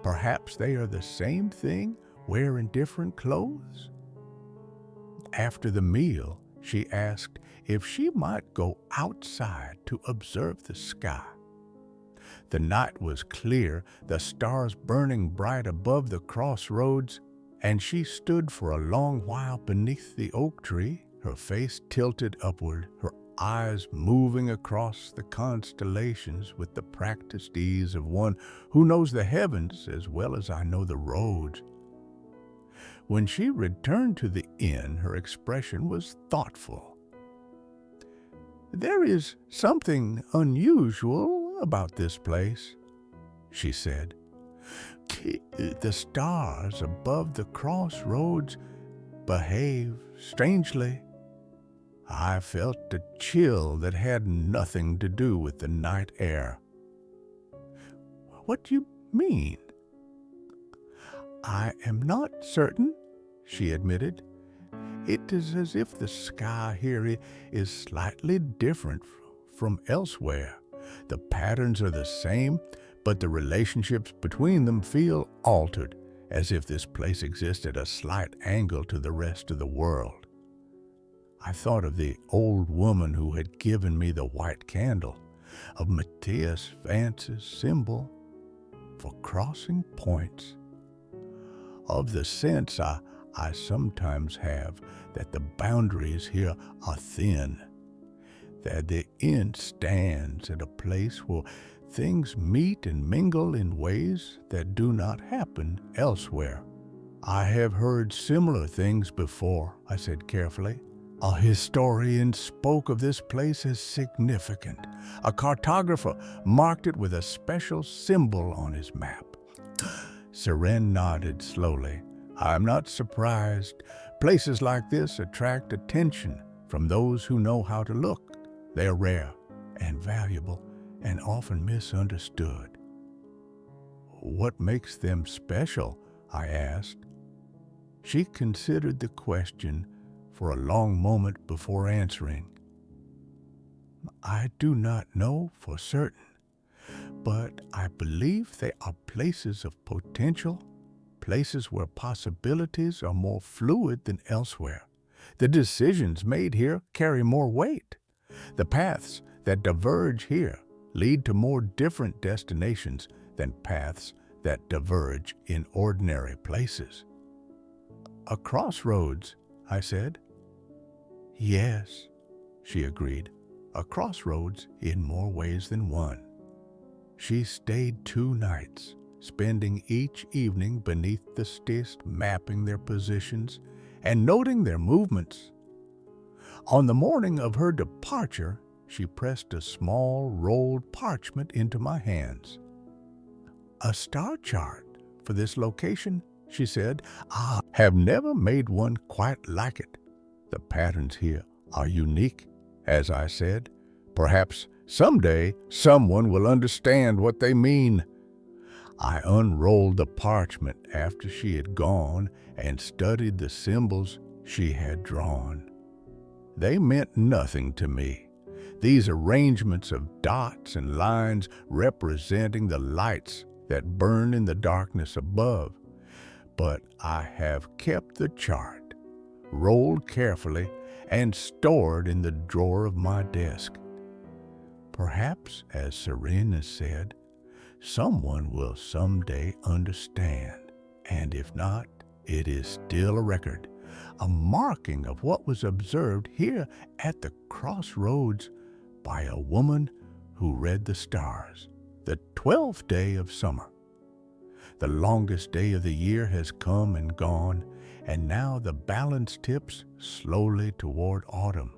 "Perhaps they are the same thing, wearing different clothes?" After the meal, she asked if she might go outside to observe the sky. The night was clear, the stars burning bright above the crossroads, and she stood for a long while beneath the oak tree, her face tilted upward, her eyes moving across the constellations with the practiced ease of one who knows the heavens as well as I know the roads. When she returned to the inn, her expression was thoughtful. "There is something unusual about this place," she said. "The stars above the crossroads behave strangely. I felt a chill that had nothing to do with the night air." "What do you mean?" "I am not certain," she admitted. "It is as if the sky here is slightly different from elsewhere. The patterns are the same, but the relationships between them feel altered, as if this place exists at a slight angle to the rest of the world." I thought of the old woman who had given me the white candle, of Matthias Vance's symbol for crossing points, of the sense I sometimes have that the boundaries here are thin, that the inn stands at a place where things meet and mingle in ways that do not happen elsewhere. "I have heard similar things before," I said carefully. "A historian spoke of this place as significant. A cartographer marked it with a special symbol on his map." Seren nodded slowly. "I'm not surprised. Places like this attract attention from those who know how to look. They are rare and valuable and often misunderstood." "What makes them special?" I asked. She considered the question for a long moment before answering. "I do not know for certain, but I believe they are places of potential, places where possibilities are more fluid than elsewhere. The decisions made here carry more weight. The paths that diverge here lead to more different destinations than paths that diverge in ordinary places." "A crossroads," I said. "Yes," she agreed, "a crossroads in more ways than one." She stayed 2 nights, spending each evening beneath the stist, mapping their positions and noting their movements. On the morning of her departure, she pressed a small rolled parchment into my hands. "A star chart for this location," she said. "I have never made one quite like it. The patterns here are unique, as I said. Perhaps someday someone will understand what they mean." I unrolled the parchment after she had gone and studied the symbols she had drawn. They meant nothing to me, these arrangements of dots and lines representing the lights that burn in the darkness above. But I have kept the chart, rolled carefully, and stored in the drawer of my desk. Perhaps, as Serena said, someone will someday understand, and if not, it is still a record, a marking of what was observed here at the crossroads by a woman who read the stars. The 12th day of summer. The longest day of the year has come and gone, and now the balance tips slowly toward autumn.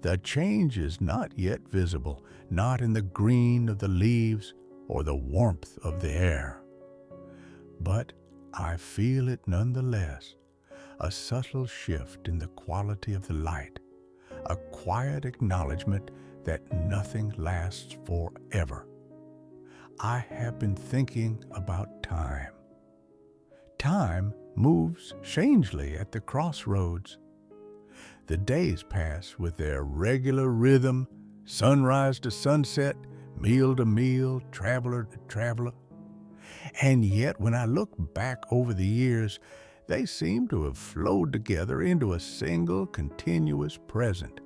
The change is not yet visible, not in the green of the leaves or the warmth of the air. But I feel it nonetheless, a subtle shift in the quality of the light, a quiet acknowledgement that nothing lasts forever. I have been thinking about time. Time moves strangely at the crossroads. The days pass with their regular rhythm, sunrise to sunset, meal to meal, traveler to traveler. And yet, when I look back over the years, they seem to have flowed together into a single, continuous present.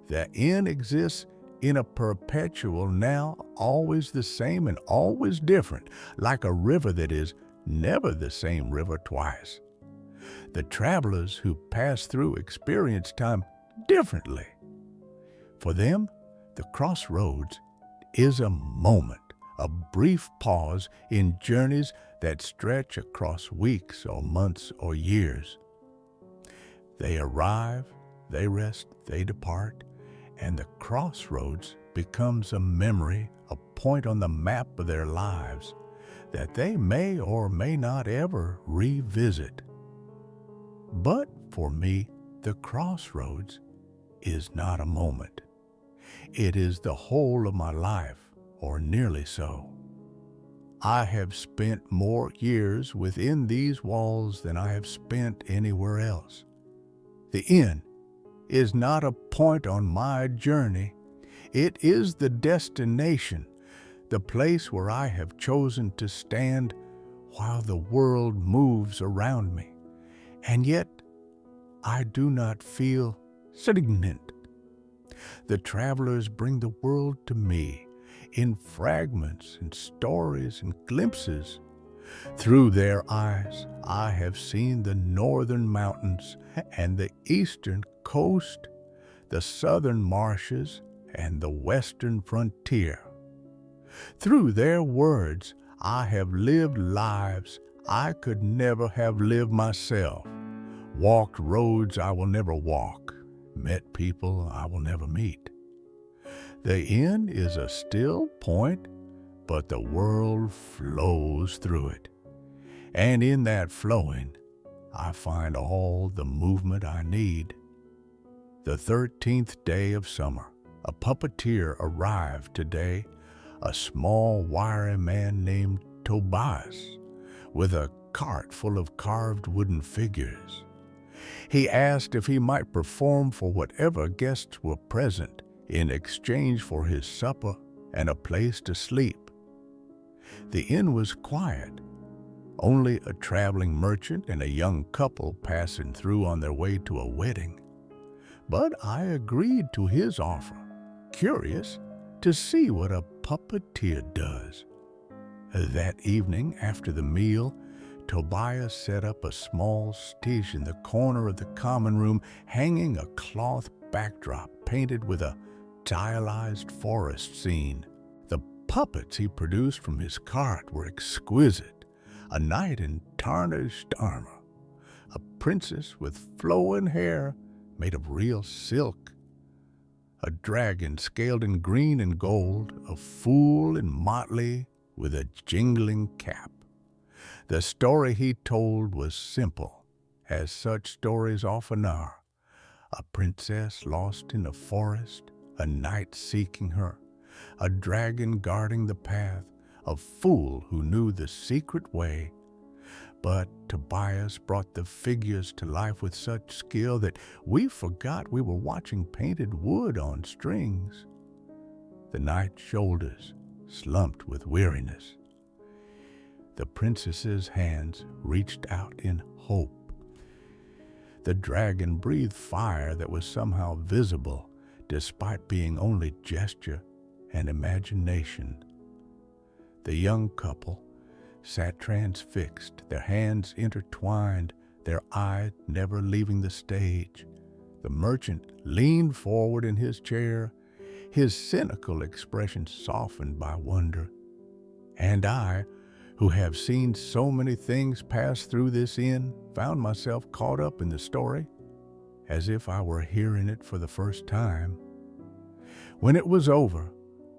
The end exists in a perpetual now, always the same and always different, like a river that is never the same river twice. The travelers who pass through experience time differently. For them, the crossroads is a moment, a brief pause in journeys that stretch across weeks or months or years. They arrive, they rest, they depart, and the crossroads becomes a memory, a point on the map of their lives that they may or may not ever revisit. But for me, the crossroads is not a moment. It is the whole of my life, or nearly so. I have spent more years within these walls than I have spent anywhere else. The inn is not a point on my journey. It is the destination, the place where I have chosen to stand while the world moves around me. And yet, I do not feel stagnant. The travelers bring the world to me in fragments and stories and glimpses. Through their eyes, I have seen the northern mountains and the eastern coast, the southern marshes and the western frontier. Through their words, I have lived lives I could never have lived myself, walked roads I will never walk, met people I will never meet. The inn is a still point, but the world flows through it. And in that flowing, I find all the movement I need. The 13th day of summer, a puppeteer arrived today, a small, wiry man named Tobias, with a cart full of carved wooden figures. He asked if he might perform for whatever guests were present in exchange for his supper and a place to sleep. The inn was quiet, only a traveling merchant and a young couple passing through on their way to a wedding. But I agreed to his offer, curious to see what a puppeteer does. That evening, after the meal, Tobias set up a small stage in the corner of the common room, hanging a cloth backdrop painted with a stylized forest scene. The puppets he produced from his cart were exquisite. A knight in tarnished armor, a princess with flowing hair made of real silk, a dragon scaled in green and gold, a fool in motley with a jingling cap. The story he told was simple, as such stories often are. A princess lost in a forest, a knight seeking her, a dragon guarding the path, a fool who knew the secret way. But Tobias brought the figures to life with such skill that we forgot we were watching painted wood on strings. The knight's shoulders slumped with weariness. The princess's hands reached out in hope. The dragon breathed fire that was somehow visible, despite being only gesture and imagination. The young couple sat transfixed, their hands intertwined, their eyes never leaving the stage. The merchant leaned forward in his chair, his cynical expression softened by wonder. And I, who have seen so many things pass through this inn, found myself caught up in the story, as if I were hearing it for the first time. When it was over,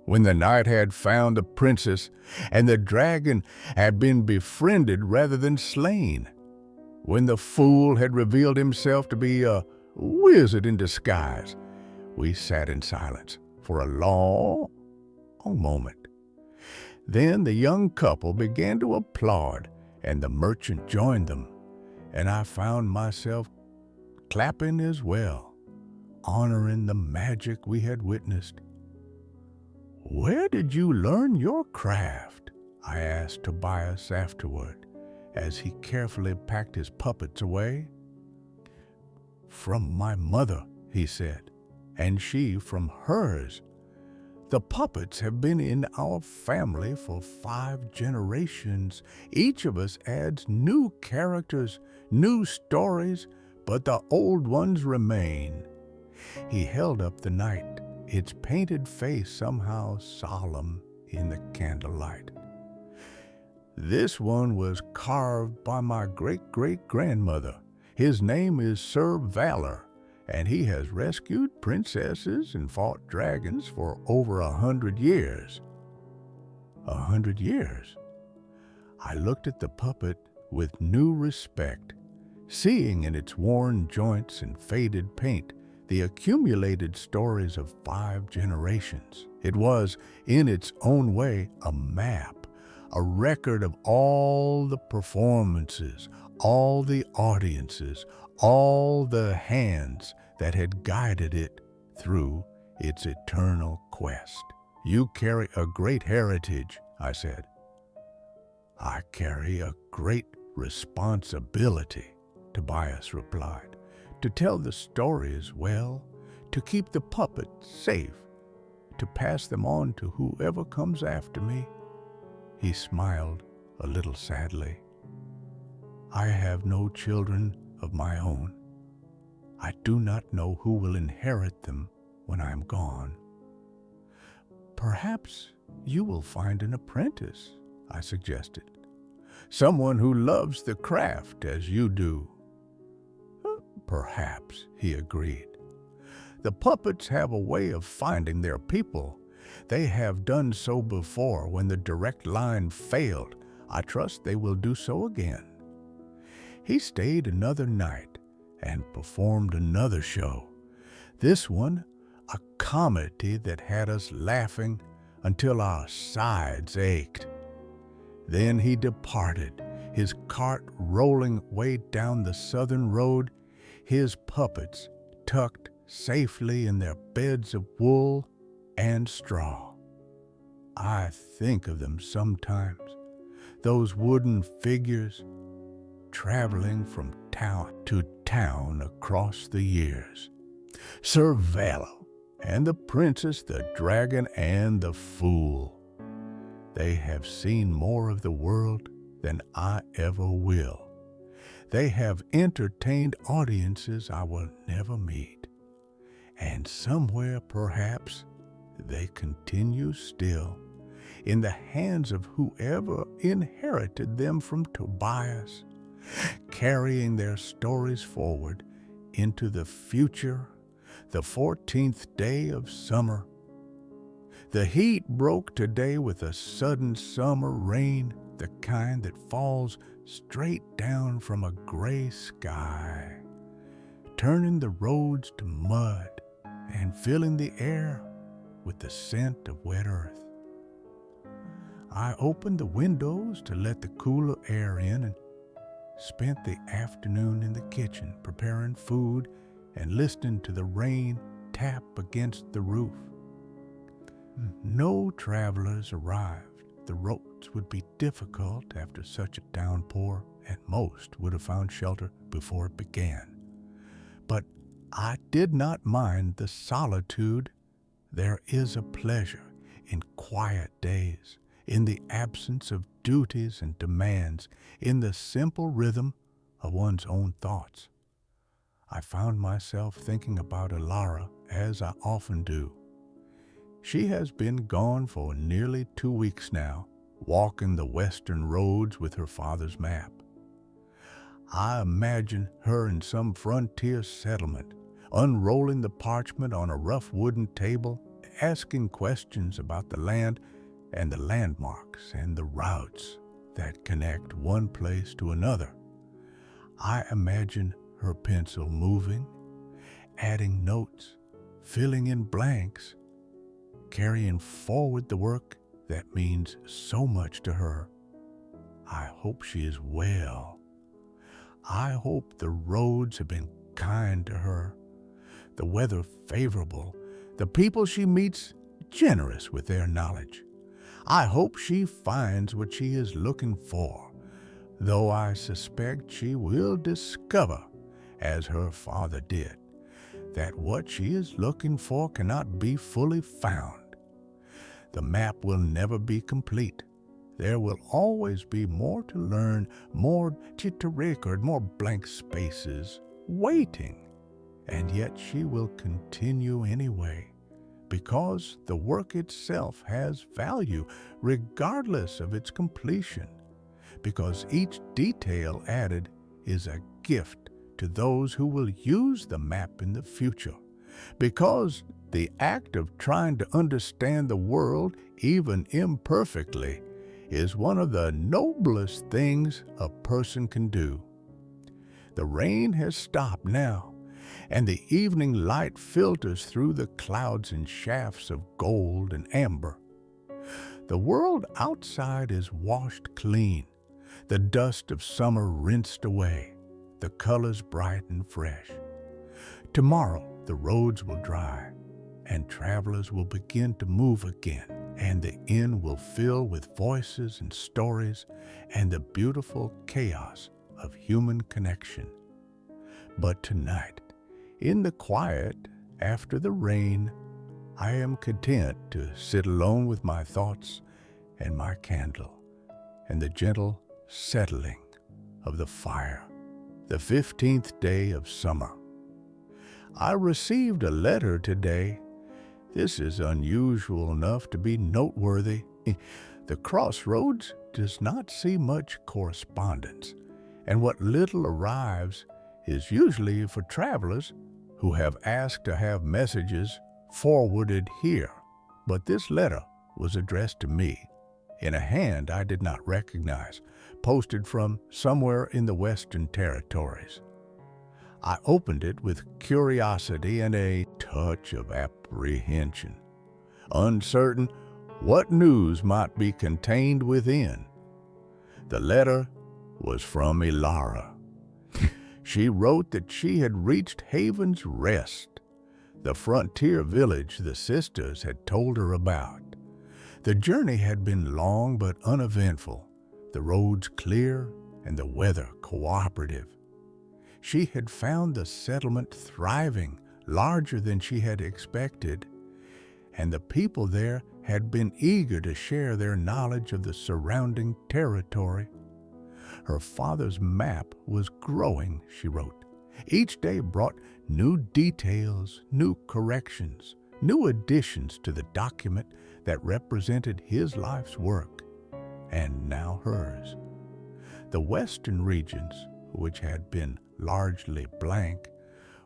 when the knight had found the princess, and the dragon had been befriended rather than slain, when the fool had revealed himself to be a wizard in disguise, we sat in silence for a long moment. Then the young couple began to applaud, and the merchant joined them, and I found myself clapping as well, honoring the magic we had witnessed. "Where did you learn your craft?" I asked Tobias afterward, as he carefully packed his puppets away. "From my mother," he said, "and she from hers. The puppets have been in our family for 5 generations. Each of us adds new characters, new stories, but the old ones remain." He held up the knight, its painted face somehow solemn in the candlelight. "This one was carved by my great-great-grandmother. His name is Sir Valor, and he has rescued princesses and fought dragons for over 100 years. 100 years? I looked at the puppet with new respect, seeing in its worn joints and faded paint the accumulated stories of 5 generations. It was, in its own way, a map, a record of all the performances, all the audiences, all the hands that had guided it through its eternal quest. "You carry a great heritage," I said. "I carry a great responsibility," Tobias replied, "to tell the stories well, to keep the puppets safe, to pass them on to whoever comes after me." He smiled a little sadly. "I have no children of my own. I do not know who will inherit them when I am gone." "Perhaps you will find an apprentice," I suggested. "Someone who loves the craft as you do." "Perhaps," he agreed. "The puppets have a way of finding their people. They have done so before when the direct line failed. I trust they will do so again." He stayed another night and performed another show. This one, a comedy that had us laughing until our sides ached. Then he departed, his cart rolling way down the southern road, his puppets tucked safely in their beds of wool and straw. I think of them sometimes, those wooden figures traveling from town to town across the years. Sir Valor and the princess, the dragon, and the fool. They have seen more of the world than I ever will. They have entertained audiences I will never meet. And somewhere, perhaps, they continue still, in the hands of whoever inherited them from Tobias, carrying their stories forward into the future, the 14th day of summer. The heat broke today with a sudden summer rain, the kind that falls straight down from a gray sky, turning the roads to mud and filling the air with the scent of wet earth. I opened the windows to let the cooler air in and spent the afternoon in the kitchen preparing food and listening to the rain tap against the roof. No travelers arrived. The roads would be difficult after such a downpour, and most would have found shelter before it began. But I did not mind the solitude. There is a pleasure in quiet days, in the absence of duties and demands, in the simple rhythm of one's own thoughts. I found myself thinking about Elara, as I often do. She has been gone for nearly 2 weeks now, walking the western roads with her father's map. I imagine her in some frontier settlement, unrolling the parchment on a rough wooden table, asking questions about the land and the landmarks and the routes that connect one place to another. I imagine her pencil moving, adding notes, filling in blanks, carrying forward the work that means so much to her. I hope she is well. I hope the roads have been kind to her, the weather favorable, the people she meets generous with their knowledge. I hope she finds what she is looking for, though I suspect she will discover, as her father did, that what she is looking for cannot be fully found. The map will never be complete. There will always be more to learn, more to record, more blank spaces waiting. And yet she will continue anyway, because the work itself has value regardless of its completion, because each detail added is a gift to those who will use the map in the future, because the act of trying to understand the world, even imperfectly, is one of the noblest things a person can do. The rain has stopped now, and the evening light filters through the clouds in shafts of gold and amber. The world outside is washed clean, the dust of summer rinsed away, the colors bright and fresh. Tomorrow the roads will dry, and travelers will begin to move again, and the inn will fill with voices and stories and the beautiful chaos of human connection. But tonight, in the quiet after the rain, I am content to sit alone with my thoughts and my candle and the gentle settling of the fire. The 15th day of summer. I received a letter today. This is unusual enough to be noteworthy. The crossroads does not see much correspondence, and what little arrives is usually for travelers who have asked to have messages forwarded here. But this letter was addressed to me, in a hand I did not recognize, posted from somewhere in the Western Territories. I opened it with curiosity and a touch of apprehension, uncertain what news might be contained within. The letter was from Elara. She wrote that she had reached Haven's Rest, the frontier village the sisters had told her about. The journey had been long but uneventful, the roads clear and the weather cooperative. She had found the settlement thriving, larger than she had expected, and the people there had been eager to share their knowledge of the surrounding territory. Her father's map was growing, she wrote. Each day brought new details, new corrections, new additions to the document that represented his life's work, and now hers. The western regions, which had been largely blank,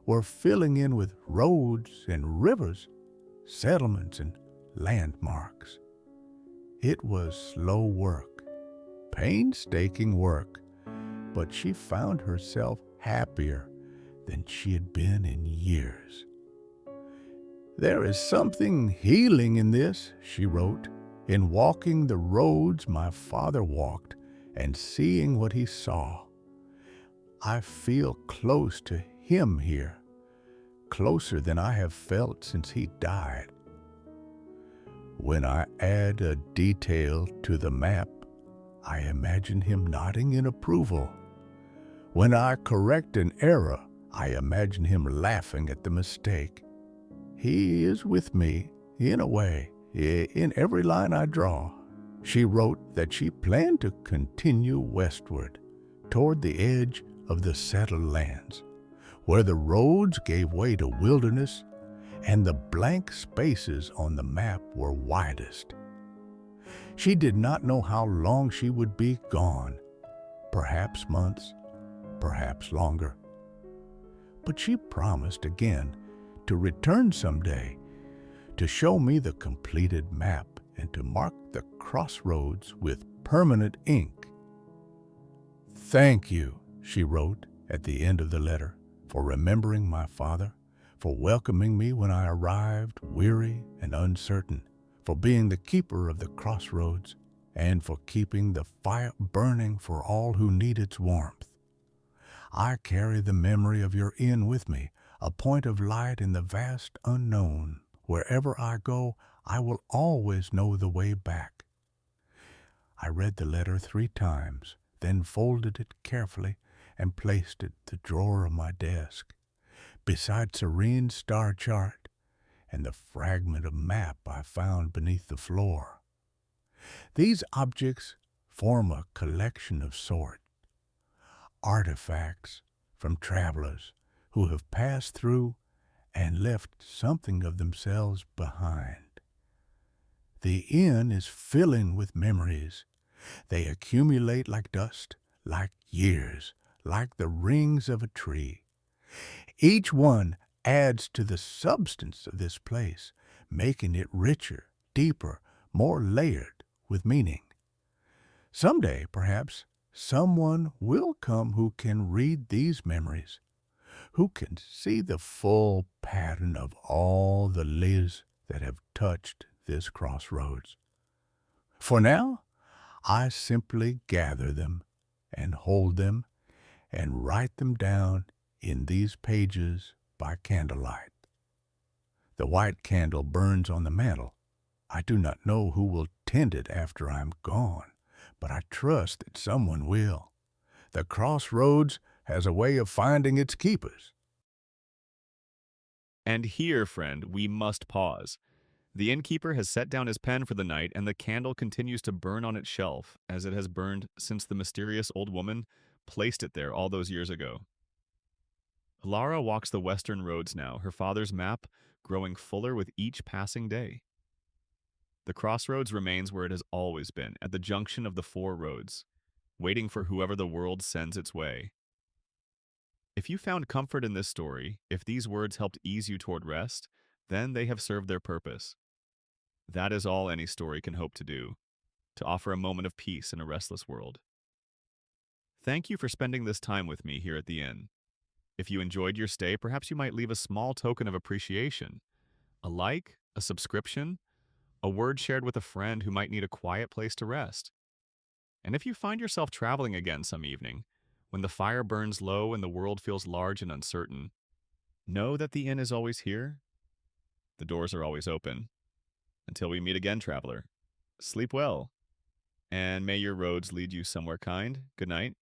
were filling in with roads and rivers, settlements and landmarks. It was slow work, painstaking work, but she found herself happier than she had been in years. There is something healing in this, she wrote. in walking the roads my father walked and seeing what he saw. I feel close to him here, closer than I have felt since he died. When I add a detail to the map, I imagine him nodding in approval. When I correct an error, I imagine him laughing at the mistake. He is with me, in a way, in every line I draw. She wrote that she planned to continue westward, toward the edge of the settled lands, where the roads gave way to wilderness and the blank spaces on the map were widest. She did not know how long she would be gone, perhaps months, perhaps longer. But she promised again to return someday, to show me the completed map and to mark the crossroads with permanent ink. "Thank you," she wrote at the end of the letter, "for remembering my father, for welcoming me when I arrived weary and uncertain, for being the keeper of the crossroads, and for keeping the fire burning for all who need its warmth. I carry the memory of your inn with me, a point of light in the vast unknown. Wherever I go, I will always know the way back." I read the letter 3 times, then folded it carefully and placed it in the drawer of my desk, beside Serene's star chart and the fragment of map I found beneath the floor. These objects form a collection of sorts, artifacts from travelers who have passed through and left something of themselves behind. The inn is filling with memories. They accumulate like dust, like years, like the rings of a tree. Each one adds to the substance of this place, making it richer, deeper, more layered with meaning. Someday, perhaps, someone will come who can read these memories, who can see the full pattern of all the lives that have touched this crossroads. For now, I simply gather them and hold them and write them down in these pages by candlelight. The white candle burns on the mantel. I do not know who will tend it after I am gone, but I trust that someone will. The crossroads has a way of finding its keepers. And here, friend, we must pause. The innkeeper has set down his pen for the night, and the candle continues to burn on its shelf, as it has burned since the mysterious old woman placed it there all those years ago. Elara walks the western roads now, her father's map growing fuller with each passing day. The crossroads remains where it has always been, at the junction of the 4 roads, waiting for whoever the world sends its way. If you found comfort in this story, if these words helped ease you toward rest, then they have served their purpose. That is all any story can hope to do, to offer a moment of peace in a restless world. Thank you for spending this time with me here at the inn. If you enjoyed your stay, perhaps you might leave a small token of appreciation. A like, a subscription, a word shared with a friend who might need a quiet place to rest. And if you find yourself traveling again some evening, when the fire burns low and the world feels large and uncertain, know that the inn is always here. The doors are always open. Until we meet again, traveler, sleep well, and may your roads lead you somewhere kind. Good night.